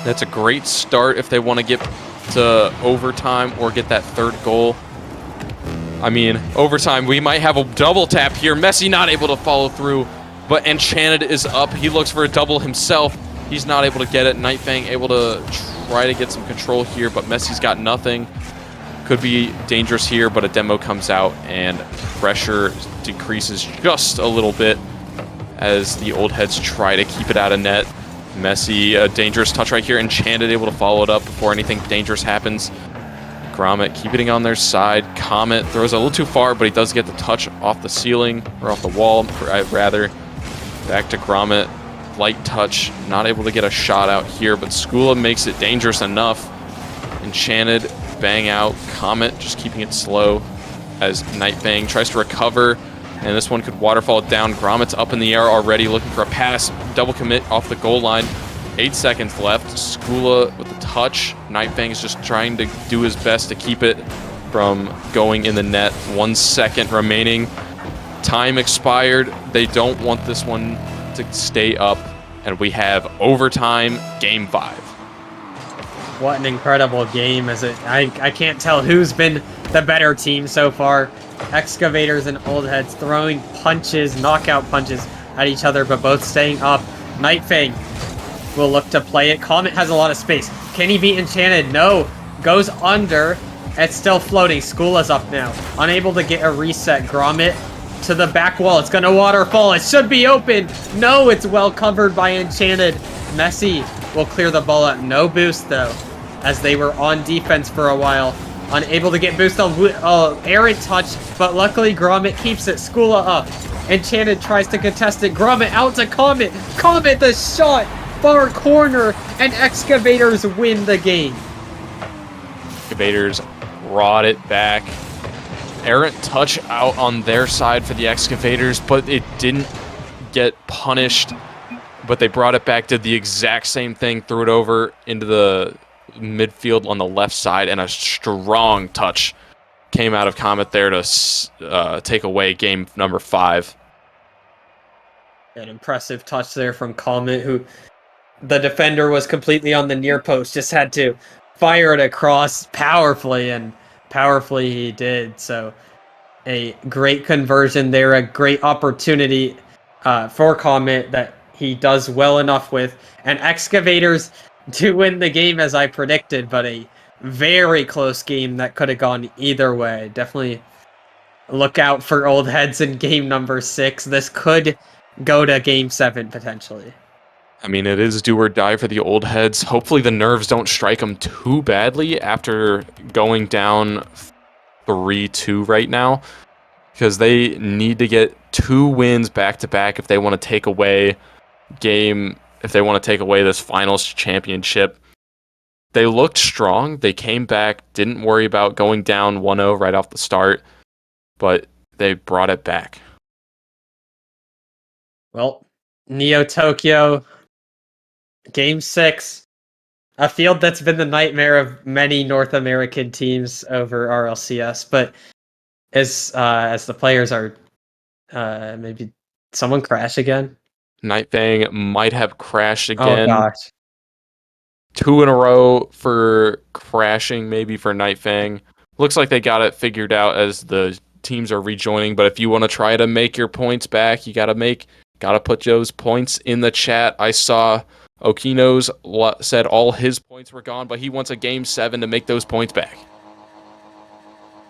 That's a great start if they want to get to overtime or get that third goal. I mean, overtime, we might have a double tap here. mesi not able to follow through, but Enchanted is up. He looks for a double himself. He's not able to get it. Nightfang able to try to get some control here, but mesi's got nothing. Could be dangerous here, but a demo comes out and pressure decreases just a little bit as the old heads try to keep it out of net. mesi, a dangerous touch right here. Enchanted able to follow it up before anything dangerous happens. Gromit keeping it on their side. Comet throws a little too far, but he does get the touch off the ceiling, or off the wall, rather. Back to Gromit. Light touch. Not able to get a shot out here, but ScuLa makes it dangerous enough. Enchanted, bang out. Comet just keeping it slow as Nightfang tries to recover. And this one could waterfall down. Gromit's up in the air already, looking for a pass. Double commit off the goal line. 8 seconds left. ScuLa with the touch. Nightfang is just trying to do his best to keep it from going in the net. 1 second remaining. Time expired. They don't want this one to stay up. And we have overtime, game 5. What an incredible game. I can't tell who's been the better team so far. Excavators and old heads throwing punches, knockout punches at each other, but both staying up. Nightfang will look to play it. Comet has a lot of space. Can he beat Enchanted? No. Goes under. It's still floating. ScuLa's up now. Unable to get a reset. Gromit to the back wall. It's going to waterfall. It should be open. No, it's well covered by Enchanted. mesi will clear the ball up. No boost, though, as they were on defense for a while. Unable to get boost on errant touch, but luckily Gromit keeps it. ScuLa up. Enchanted tries to contest it. Gromit out to Comet. Comet the shot. Far corner. And Excavators win the game. Excavators brought it back. Errant touch out on their side for the Excavators, but it didn't get punished. But they brought it back, did the exact same thing, threw it over into the midfield on the left side, and a strong touch came out of Comet there to take away game number 5. An impressive touch there from Comet, who the defender was completely on the near post, just had to fire it across powerfully, and powerfully he did. So a great conversion there, a great opportunity for Comet that he does well enough with. And Excavators do win the game as I predicted, but a very close game that could have gone either way. Definitely look out for old heads in game number 6. This could go to game 7 potentially. I mean, it is do or die for the old heads. Hopefully the nerves don't strike them too badly after going down 3-2 right now, because they need to get 2 wins back-to-back if they want to take away this finals championship. They looked strong. They came back, didn't worry about going down 1-0 right off the start, but they brought it back. Well, Neo Tokyo, game 6, a field that's been the nightmare of many North American teams over RLCS, but as the players are, maybe someone crash again? Nightfang might have crashed again. Oh gosh. 2 in a row for crashing, maybe for Nightfang. Looks like they got it figured out as the teams are rejoining, but if you want to try to make your points back, you gotta put Joe's points in the chat. I saw Okino's said all his points were gone, but he wants a game 7 to make those points back.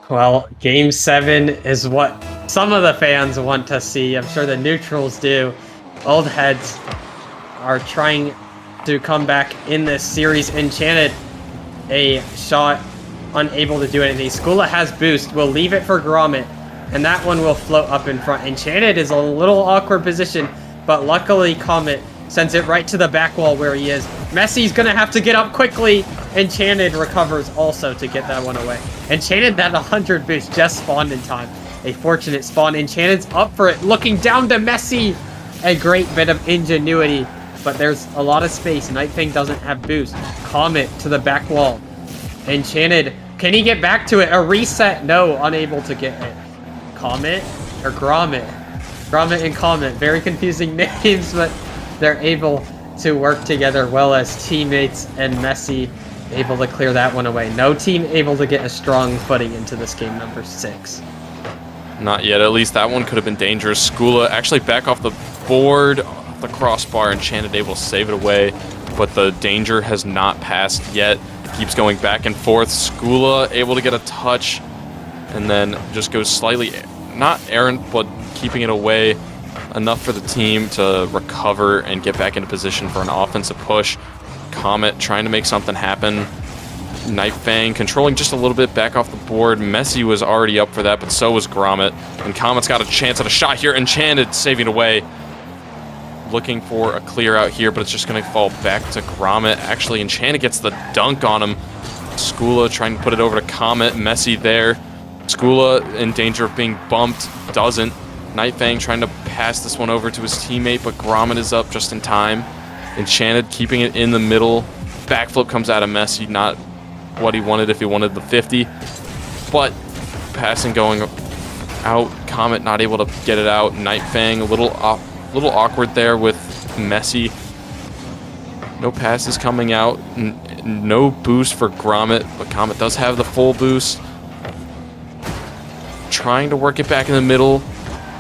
Well, game 7 is what some of the fans want to see. I'm sure the neutrals do. Old heads are trying to come back in this series. Enchanted, a shot, unable to do anything. ScuLa has boost. We'll leave it for Gromit, and that one will float up in front. Enchanted is a little awkward position, but luckily Comet sends it right to the back wall where he is. Messi's gonna have to get up quickly. Enchanted recovers also to get that one away. Enchanted, that 100 boost just spawned in time. A fortunate spawn. Enchanted's up for it, looking down to Mesi. A great bit of ingenuity, but there's a lot of space. Nightfang doesn't have boost. Comet to the back wall. Enchanted, can he get back to it? A reset? No, unable to get it. Comet or Gromit? Gromit and Comet, very confusing names, but they're able to work together well as teammates, and Mesi able to clear that one away. No team able to get a strong footing into this game number 6. Not yet. At least that one could have been dangerous. ScuLa actually back off the board, off the crossbar. Enchanted able to save it away, but the danger has not passed yet. Keeps going back and forth. ScuLa able to get a touch, and then just goes slightly, not errant, but keeping it away enough for the team to recover and get back into position for an offensive push. Comet trying to make something happen. Nightfang controlling just a little bit back off the board. Mesi was already up for that, but so was Gromit. And Comet's got a chance at a shot here. Enchanted saving it away. Looking for a clear out here, but it's just going to fall back to Gromit. Actually, Enchanted gets the dunk on him. ScuLa trying to put it over to Comet. Mesi there. ScuLa in danger of being bumped. Doesn't. Nightfang trying to pass this one over to his teammate, but Gromit is up just in time. Enchanted keeping it in the middle. Backflip comes out of Mesi. Not what he wanted if he wanted the 50. But passing going out. Comet not able to get it out. Nightfang a little awkward there with Mesi. No passes coming out. No boost for Gromit, but Comet does have the full boost. Trying to work it back in the middle.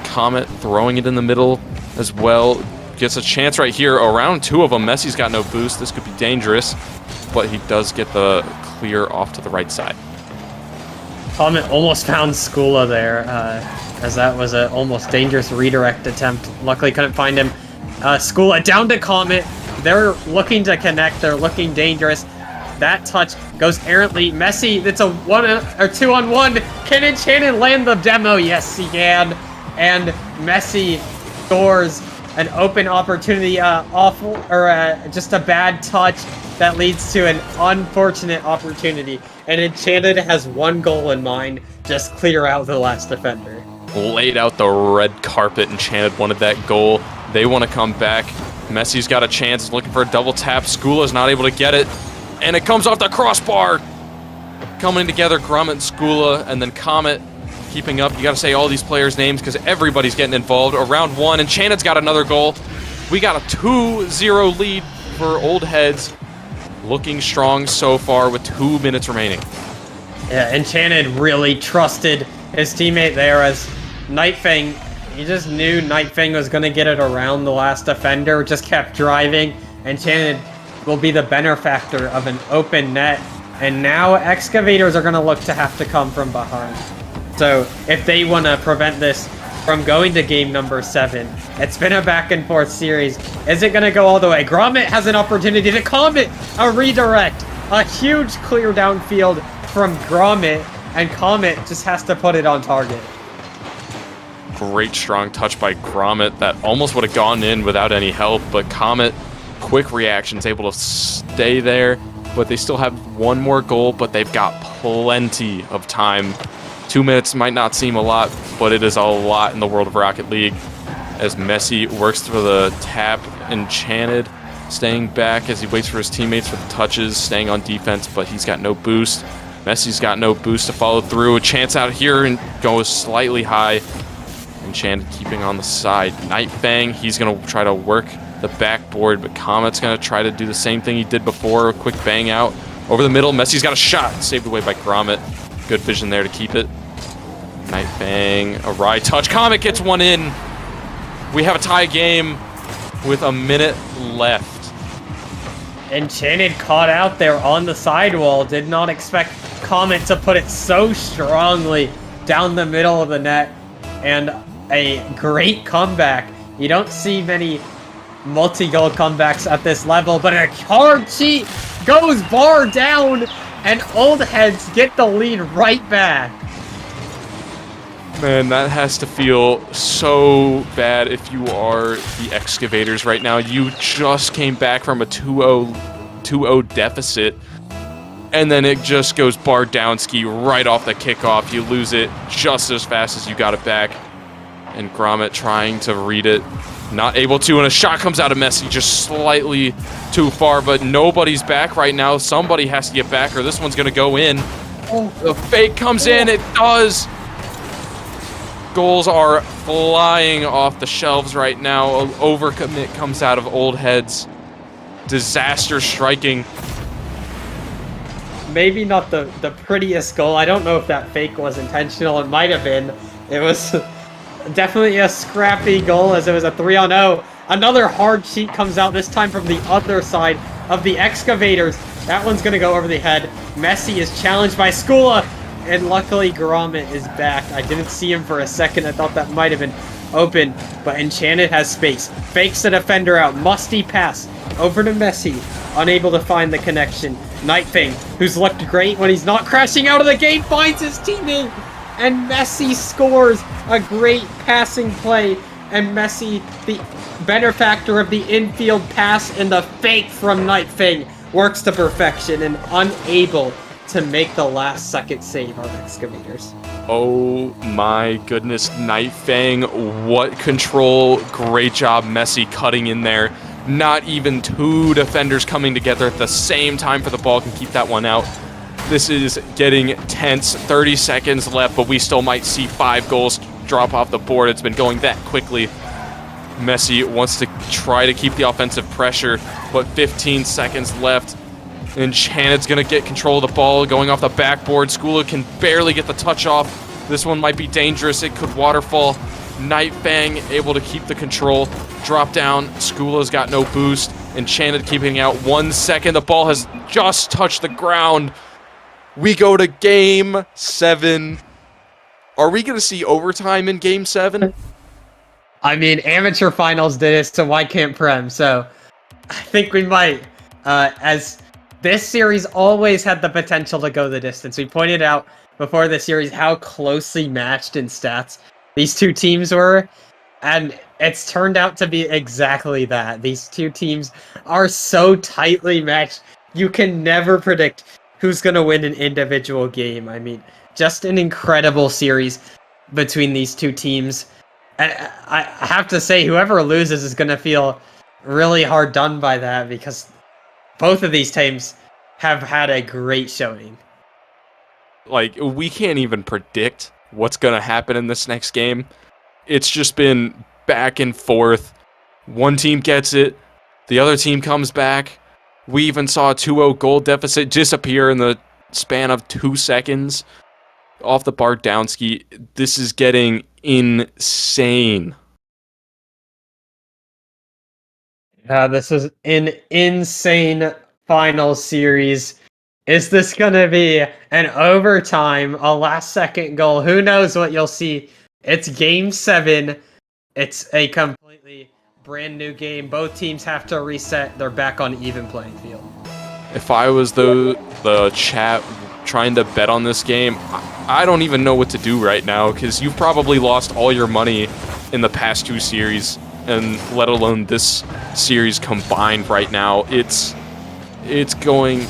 Comet throwing it in the middle as well. Gets a chance right here. Around 2 of them. Messi's got no boost. This could be dangerous, but he does get the clear off to the right side. Comet almost found ScuLa there, as that was an almost dangerous redirect attempt. Luckily couldn't find him. ScuLa down to Comet. They're looking to connect. They're looking dangerous. That touch goes errantly. Mesi, it's a 1 or 2-on-1. Can Enchanted land the demo? Yes, he can. And Mesi scores an open opportunity. Just a bad touch that leads to an unfortunate opportunity. And Enchanted has 1 goal in mind: just clear out the last defender. Laid out the red carpet. Enchanted wanted that goal. They want to come back. Messi's got a chance, looking for a double tap. ScuLa's not able to get it, and it comes off the crossbar. Coming together, Gromit and ScuLa, and then Comet keeping up. You got to say all these players' names because everybody's getting involved. Around 1, Enchanted's got another goal. We got a 2-0 lead for Old Heads. Looking strong so far with 2 minutes remaining. Yeah, Enchanted really trusted his teammate there, as Nightfang He just knew Nightfang was going to get it around the last defender, just kept driving. Enchanted will be the benefactor of an open net. And now Excavators are going to look to have to come from behind. So if they want to prevent this from going to game number 7, it's been a back and forth series. Is it going to go all the way? Gromit has an opportunity to Comet a redirect. A huge clear downfield from Gromit, and Comet just has to put it on target. Great strong touch by Gromit that almost would have gone in without any help, but Comet, quick reactions, able to stay there. But they still have one more goal, but they've got plenty of time. 2 minutes might not seem a lot, but it is a lot in the world of Rocket League. As mesi works for the tap, Enchanted staying back as he waits for his teammates for the touches, staying on defense, but he's got no boost. Messi's got no boost to follow through. A chance out here and goes slightly high. Enchanted keeping on the side. Nightfang, he's going to try to work the backboard, but Comet's going to try to do the same thing he did before. A quick bang out over the middle. Messi's got a shot. Saved away by Gromit. Good vision there to keep it. Nightfang, a ride touch. Comet gets one in. We have a tie game with a minute left. Enchanted caught out there on the sidewall. Did not expect Comet to put it so strongly down the middle of the net. And a great comeback. You don't see many multi-goal comebacks at this level, but a hard cheat goes bar down, and Old Heads get the lead right back. Man, that has to feel so bad if you are the Excavators right now. You just came back from a 2-0 deficit, and then it just goes bar down ski right off the kickoff. You lose it just as fast as you got it back. And Gromit trying to read it. Not able to, and a shot comes out of mesi just slightly too far, but nobody's back right now. Somebody has to get back, or this one's going to go in. The fake comes in. It does. Goals are flying off the shelves right now. Overcommit comes out of Old Heads. Disaster striking. Maybe not the prettiest goal. I don't know if that fake was intentional. It might have been. It was definitely a scrappy goal, as it was a 3-on-0. Another hard cheat comes out, this time from the other side of the Excavators. That one's going to go over the head. Mesi is challenged by ScuLa, and luckily Gromit is back. I didn't see him for a second. I thought that might have been open, but Enchanted has space. Fakes the defender out. Musty pass over to Mesi. Unable to find the connection. Nightfang, who's looked great when he's not crashing out of the game, finds his teammate. And Mesi scores a great passing play. And Mesi, the benefactor of the infield pass and the fake from Nightfang, works to perfection and unable to make the last second save on Excavators. Oh my goodness, Nightfang, what control. Great job, Mesi cutting in there. Not even two defenders coming together at the same time for the ball can keep that one out. This is getting tense. 30 seconds left, but we still might see 5 goals drop off the board. It's been going that quickly. Mesi wants to try to keep the offensive pressure, but 15 seconds left. Enchanted's going to get control of the ball, going off the backboard. ScuLa can barely get the touch off. This one might be dangerous. It could waterfall. Nightfang able to keep the control. Drop down. ScuLa's got no boost. Enchanted keeping out 1 second. The ball has just touched the ground. We go to Game 7. Are we going to see overtime in Game 7? I mean, amateur finals did it, so why can't Prem? So I think we might. As this series always had the potential to go the distance. We pointed out before the series how closely matched in stats these two teams were, and it's turned out to be exactly that. These two teams are so tightly matched, you can never predict who's going to win an individual game. I mean, just an incredible series between these two teams. I have to say, whoever loses is going to feel really hard done by that, because both of these teams have had a great showing. Like, we can't even predict what's going to happen in this next game. It's just been back and forth. One team gets it, the other team comes back. We even saw a 2-0 goal deficit disappear in the span of 2 seconds off the bar down ski. This is getting insane. Yeah, this is an insane final series. Is this going to be an overtime, a last-second goal? Who knows what you'll see? It's Game 7. It's a completely brand new game. Both teams have to reset. They're back on even playing field. If I was the chat trying to bet on this game, I don't even know what to do right now, because you've probably lost all your money in the past 2 series, and let alone this series combined right now. It's going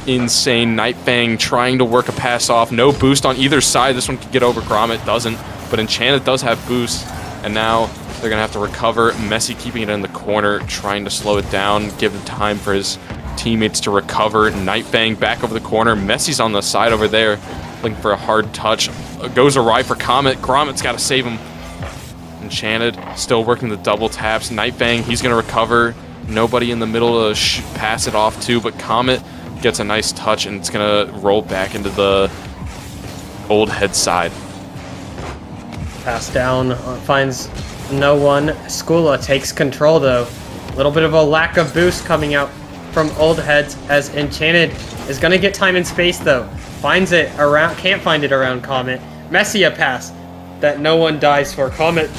insane. Nightfang trying to work a pass off. No boost on either side. This one could get over. Gromit doesn't, but Enchanted does have boost, and now they're going to have to recover. Mesi keeping it in the corner, trying to slow it down, give it time for his teammates to recover. Nightfang back over the corner. Messi's on the side over there, looking for a hard touch. Goes awry for Comet. Gromit's got to save him. Enchanted still working the double taps. Nightfang, he's going to recover. Nobody in the middle to pass it off to, but Comet gets a nice touch, and it's going to roll back into the old head side. Pass down, finds no one. ScuLa takes control though. A little bit of a lack of boost coming out from old heads, as Enchanted is going to get time and space though. Finds it around, can't find it around Comet. Mesi a pass that no one dies for. Comet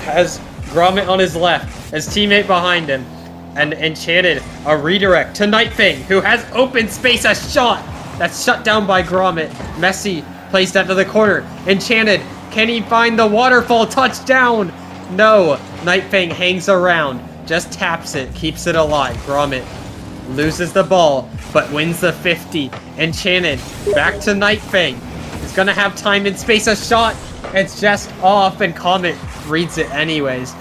has Gromit on his left, his teammate behind him, and Enchanted a redirect to Nightfang, who has open space, a shot that's shut down by Gromit. Mesi plays that to the corner. Enchanted, can he find the waterfall touchdown? No, Nightfang hangs around, just taps it, keeps it alive. Gromit loses the ball, but wins the 50. Enchanted, back to Nightfang. He's gonna have time and space, a shot. It's just off, and Comet reads it anyways.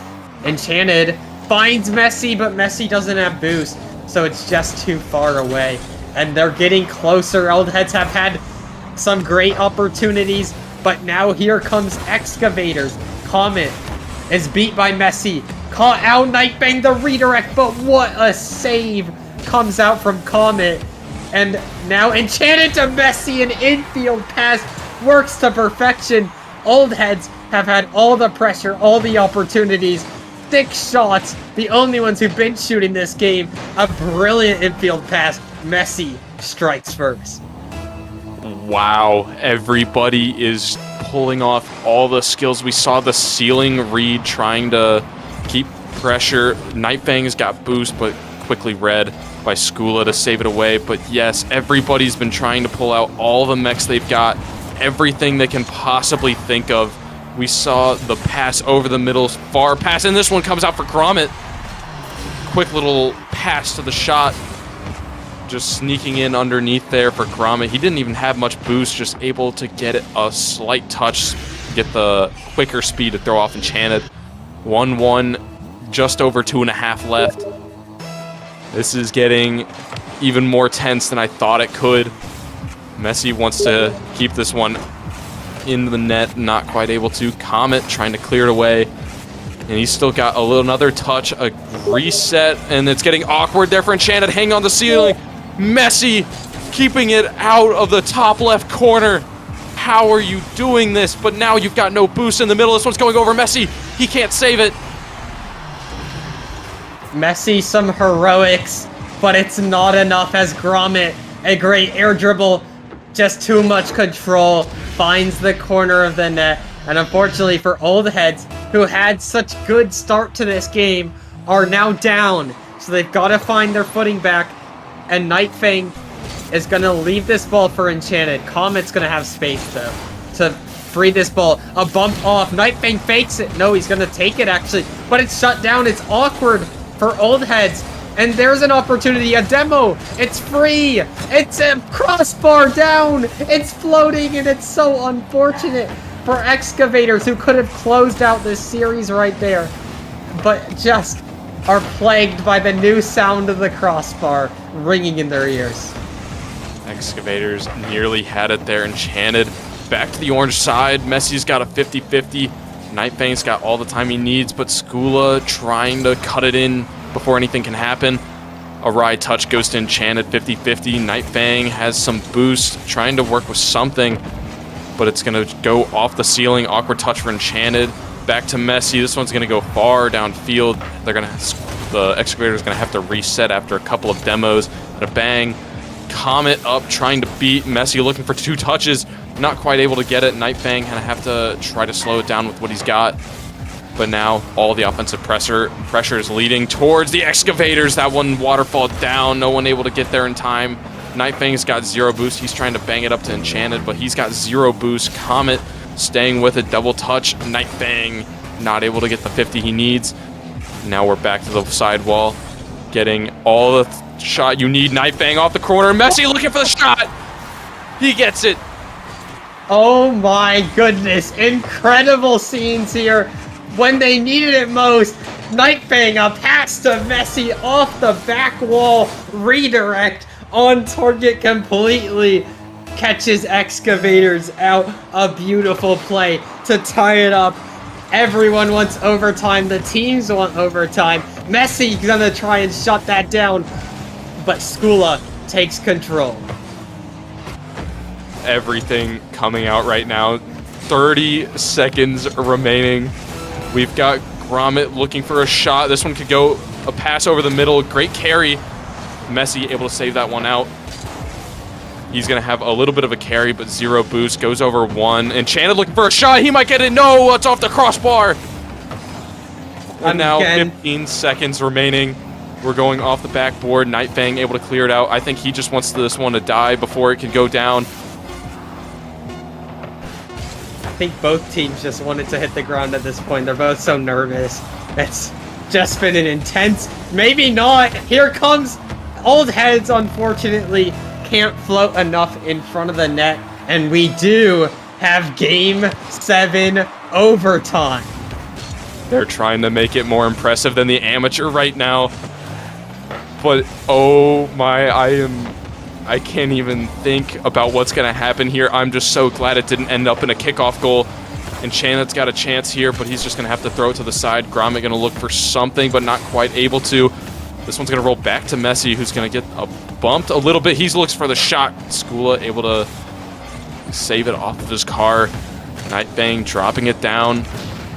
Enchanted finds Mesi, but Mesi doesn't have boost, so it's just too far away. And they're getting closer. Old heads have had some great opportunities, but now here comes Excavators. Comet is beat by Mesi. Caught out. Nightfang the redirect, but what a save comes out from Comet. And now Enchanted to Mesi, an infield pass works to perfection. Old heads have had all the pressure, all the opportunities, thick shots, the only ones who've been shooting this game. A brilliant infield pass. Mesi strikes first. Wow, everybody is pulling off all the skills. We saw the ceiling read trying to keep pressure. Nightfang's got boost, but quickly read by ScuLa to save it away. But yes, everybody's been trying to pull out all the mechs they've got, everything they can possibly think of. We saw the pass over the middle, far pass, and this one comes out for Gromit. Quick little pass to the shot, just sneaking in underneath there for Gromit. He didn't even have much boost, just able to get it a slight touch, get the quicker speed to throw off Enchanted. 1-1, just over 2.5 left. This is getting even more tense than I thought it could. Mesi wants to keep this one in the net, not quite able to. Comet trying to clear it away, and he's still got another touch, a reset, and it's getting awkward there for Enchanted. Hang on the ceiling. Mesi keeping it out of the top left corner. How are you doing this? But now you've got no boost in the middle. This one's going over Mesi. He can't save it. Mesi some heroics, but it's not enough as Gromit, a great air dribble, just too much control, finds the corner of the net. And unfortunately for old heads, who had such good start to this game, are now down. So they've got to find their footing back. And Nightfang is going to leave this ball for Enchanted. Comet's going to have space, though, to free this ball. A bump off. Nightfang fakes it. No, he's going to take it, actually. But it's shut down. It's awkward for old heads. And there's an opportunity. A demo. It's free. It's a crossbar down. It's floating, and it's so unfortunate for Excavators, who could have closed out this series right there, but just are plagued by the new sound of the crossbar ringing in their ears. Excavators nearly had it there. Enchanted back to the orange side. Messi's got a 50-50. Nightfang's got all the time he needs, but ScuLa trying to cut it in before anything can happen. A ride touch goes to Enchanted, 50-50. Nightfang has some boost, trying to work with something, but it's going to go off the ceiling. Awkward touch for Enchanted. Back to mesi. This one's going to go far downfield. The Excavator's going to have to reset after a couple of demos. And a bang. Comet up, trying to beat mesi, looking for 2 touches. Not quite able to get it. Nightfang going to have to try to slow it down with what he's got. But now all the offensive pressure is leading towards the Excavators. That one waterfall down. No one able to get there in time. Nightfang's got 0 boost. He's trying to bang it up to Enchanted, but he's got 0 boost. Comet staying with it. Double touch. Nightfang not able to get the 50 he needs. Now we're back to the sidewall. Getting all the shot you need. Nightfang off the corner. mesi looking for the shot. He gets it. Oh my goodness. Incredible scenes here. When they needed it most, Nightfang a pass to mesi off the back wall, redirect on target completely, catches Excavators out. A beautiful play to tie it up. Everyone wants overtime. The teams want overtime. mesi's gonna try and shut that down, but ScuLa takes control. Everything coming out right now. 30 seconds remaining. We've got Gromit looking for a shot. This one could go a pass over the middle. Great carry. mesi able to save that one out. He's going to have a little bit of a carry, but 0 boost. Goes over 1. Enchanted looking for a shot. He might get it. No, it's off the crossbar. And now 15 seconds remaining. We're going off the backboard. Nightfang able to clear it out. I think he just wants this one to die before it can go down. I think both teams just wanted to hit the ground at this point. They're both so nervous. It's just been an intense, maybe not. Here comes Old Heads, unfortunately, can't float enough in front of the net. And we do have Game 7 overtime. They're trying to make it more impressive than the amateur right now. But, oh my, I can't even think about what's going to happen here. I'm just so glad it didn't end up in a kickoff goal. Enchanted's got a chance here, but he's just going to have to throw it to the side. Gromit going to look for something, but not quite able to. This one's going to roll back to mesi, who's going to get bumped a little bit. He looks for the shot. ScuLa able to save it off of his car. Nightfang dropping it down.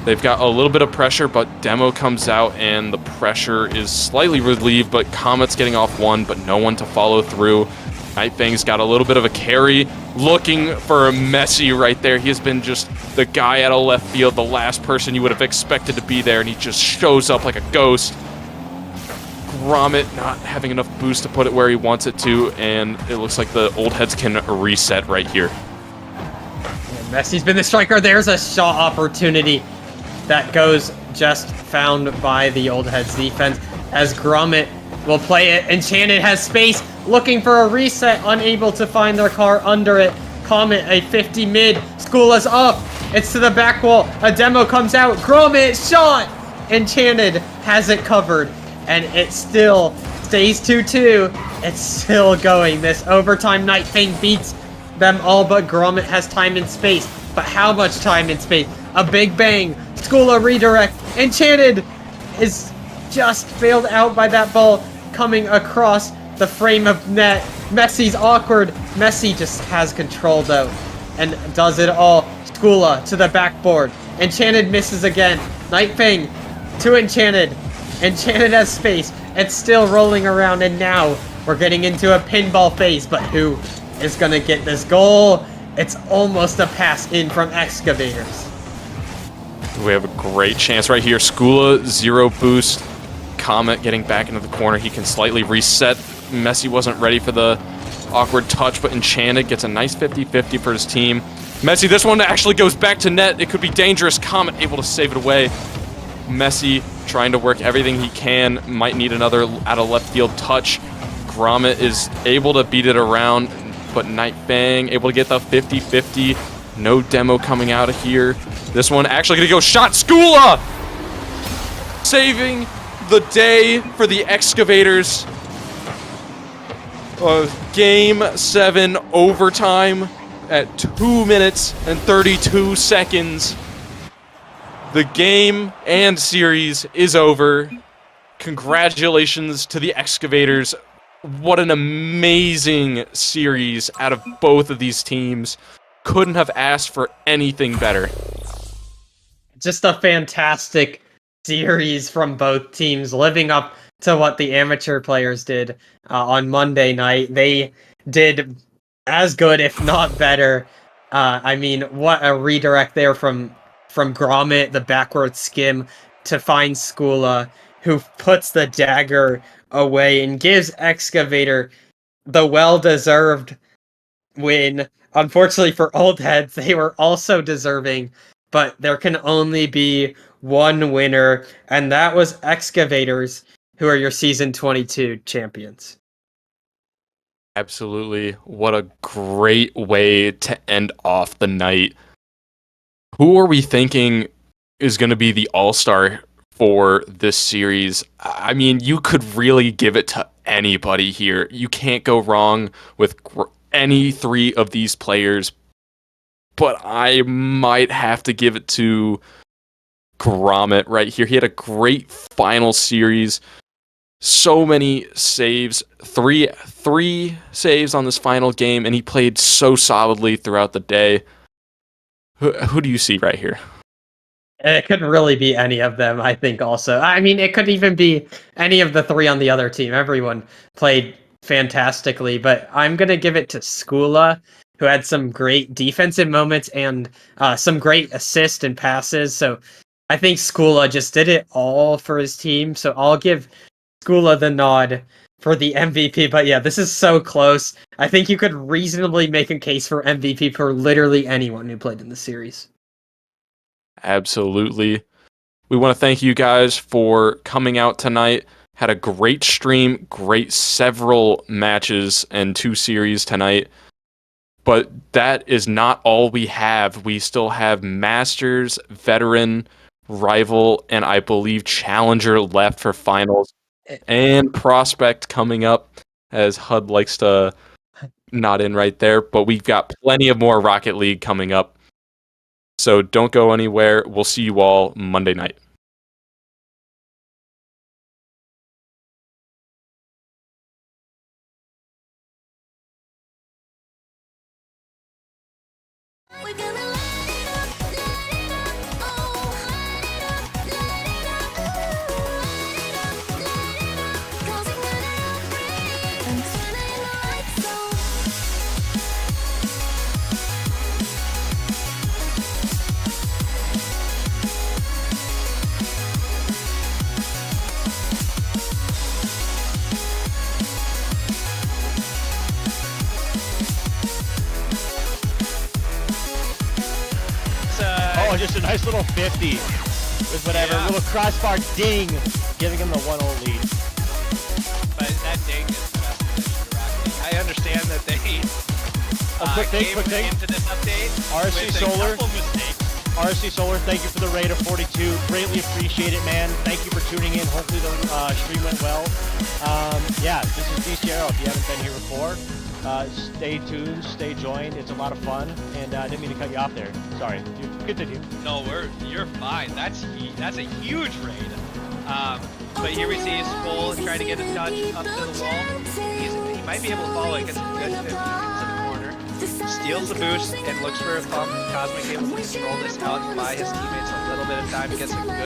They've got a little bit of pressure, but Demo comes out, and the pressure is slightly relieved, but Comet's getting off 1, but no one to follow through. Nightfang's got a little bit of a carry, looking for a mesi right there. He has been just the guy out of left field, the last person you would have expected to be there, and he just shows up like a ghost. Gromit not having enough boost to put it where he wants it to, and it looks like the Old Heads can reset right here. And mesi's been the striker. There's a shot opportunity that goes just found by the Old Heads defense as Gromit will play it. Enchanted has space, looking for a reset, unable to find their car under it. Comet, a 50 mid. ScuLa's up. It's to the back wall. A demo comes out. Gromit, shot! Enchanted has it covered. And it still stays 2-2. It's still going. This overtime Nightfang beats them all, but Gromit has time and space. But how much time and space? A big bang. ScuLa redirect. Enchanted is just bailed out by that ball coming across the frame of net. mesi's awkward. mesi just has control though and does it all. ScuLa to the backboard. Enchanted misses again. Nightfang to Enchanted. Enchanted has space. It's still rolling around, and now we're getting into a pinball phase. But who is going to get this goal? It's almost a pass in from Excavators. We have a great chance right here. ScuLa, 0 boost. Comet getting back into the corner. He can slightly reset. mesi wasn't ready for the awkward touch, but Enchanted gets a nice 50-50 for his team. mesi, this one actually goes back to net. It could be dangerous. Comet able to save it away. mesi trying to work everything he can. Might need another out of left field touch. Gromit is able to beat it around, but Nightfang able to get the 50-50. No demo coming out of here. This one actually going to go shot. ScuLa saving the day for the Excavators. Game 7 overtime at 2 minutes and 32 seconds. The game and series is over. Congratulations to the Excavators. What an amazing series out of both of these teams. Couldn't have asked for anything better. just a fantastic series from both teams, living up to what the amateur players did on Monday night. They did as good, if not better. I mean, what a redirect there from Gromit, the backward skim to find ScuLa, who puts the dagger away and gives Excavator the well-deserved win. Unfortunately for old heads, they were also deserving, but there can only be one winner, and that was Excavators, who are your season 22 champions. Absolutely. What a great way to end off the night. Who are we thinking is going to be the all-star for this series? I mean, you could really give it to anybody here. You can't go wrong with any three of these players, but I might have to give it to Gromit right here. He had a great final series. So many saves, three saves on this final game, and he played so solidly throughout the day. Who do you see right here? It could really be any of them, I think, also. I mean, it could even be any of the three on the other team. Everyone played fantastically, but I'm going to give it to ScuLa, who had some great defensive moments and some great assists and passes. So I think ScuLa just did it all for his team. So I'll give ScuLa the nod for the MVP. But yeah, this is so close. I think you could reasonably make a case for MVP for literally anyone who played in the series. Absolutely. We want to thank you guys for coming out tonight. Had a great stream, great several matches and 2 series tonight. But that is not all we have. We still have Masters, Veteran, Rival, and I believe Challenger left for finals. And Prospect coming up, as HUD likes to nod in right there. But we've got plenty of more Rocket League coming up. So don't go anywhere. We'll see you all Monday night. Oh, just a nice little 50 with whatever, little crossbar ding, giving him the 1-0 lead. But that ding is the best position to Rocket League. I understand that they quick thing. into this update RSC with Solar. a couple mistakes. RSC Solar, thank you for the raid of 42. Greatly appreciate it, man. Thank you for tuning in. Hopefully the stream went well. Yeah, this is DCRO. If you haven't been here before, stay tuned, stay joined. It's a lot of fun, and I didn't mean to cut you off there. Sorry. You continue. No, you're fine. That's a huge raid. But here we see ScuLa trying to get a touch up to the wall. He might be able to follow it. Gets a good 50 into the corner. Steals the boost and looks for a pump. Cosmic able to control this out, buy his teammates a little bit of time. Gets a good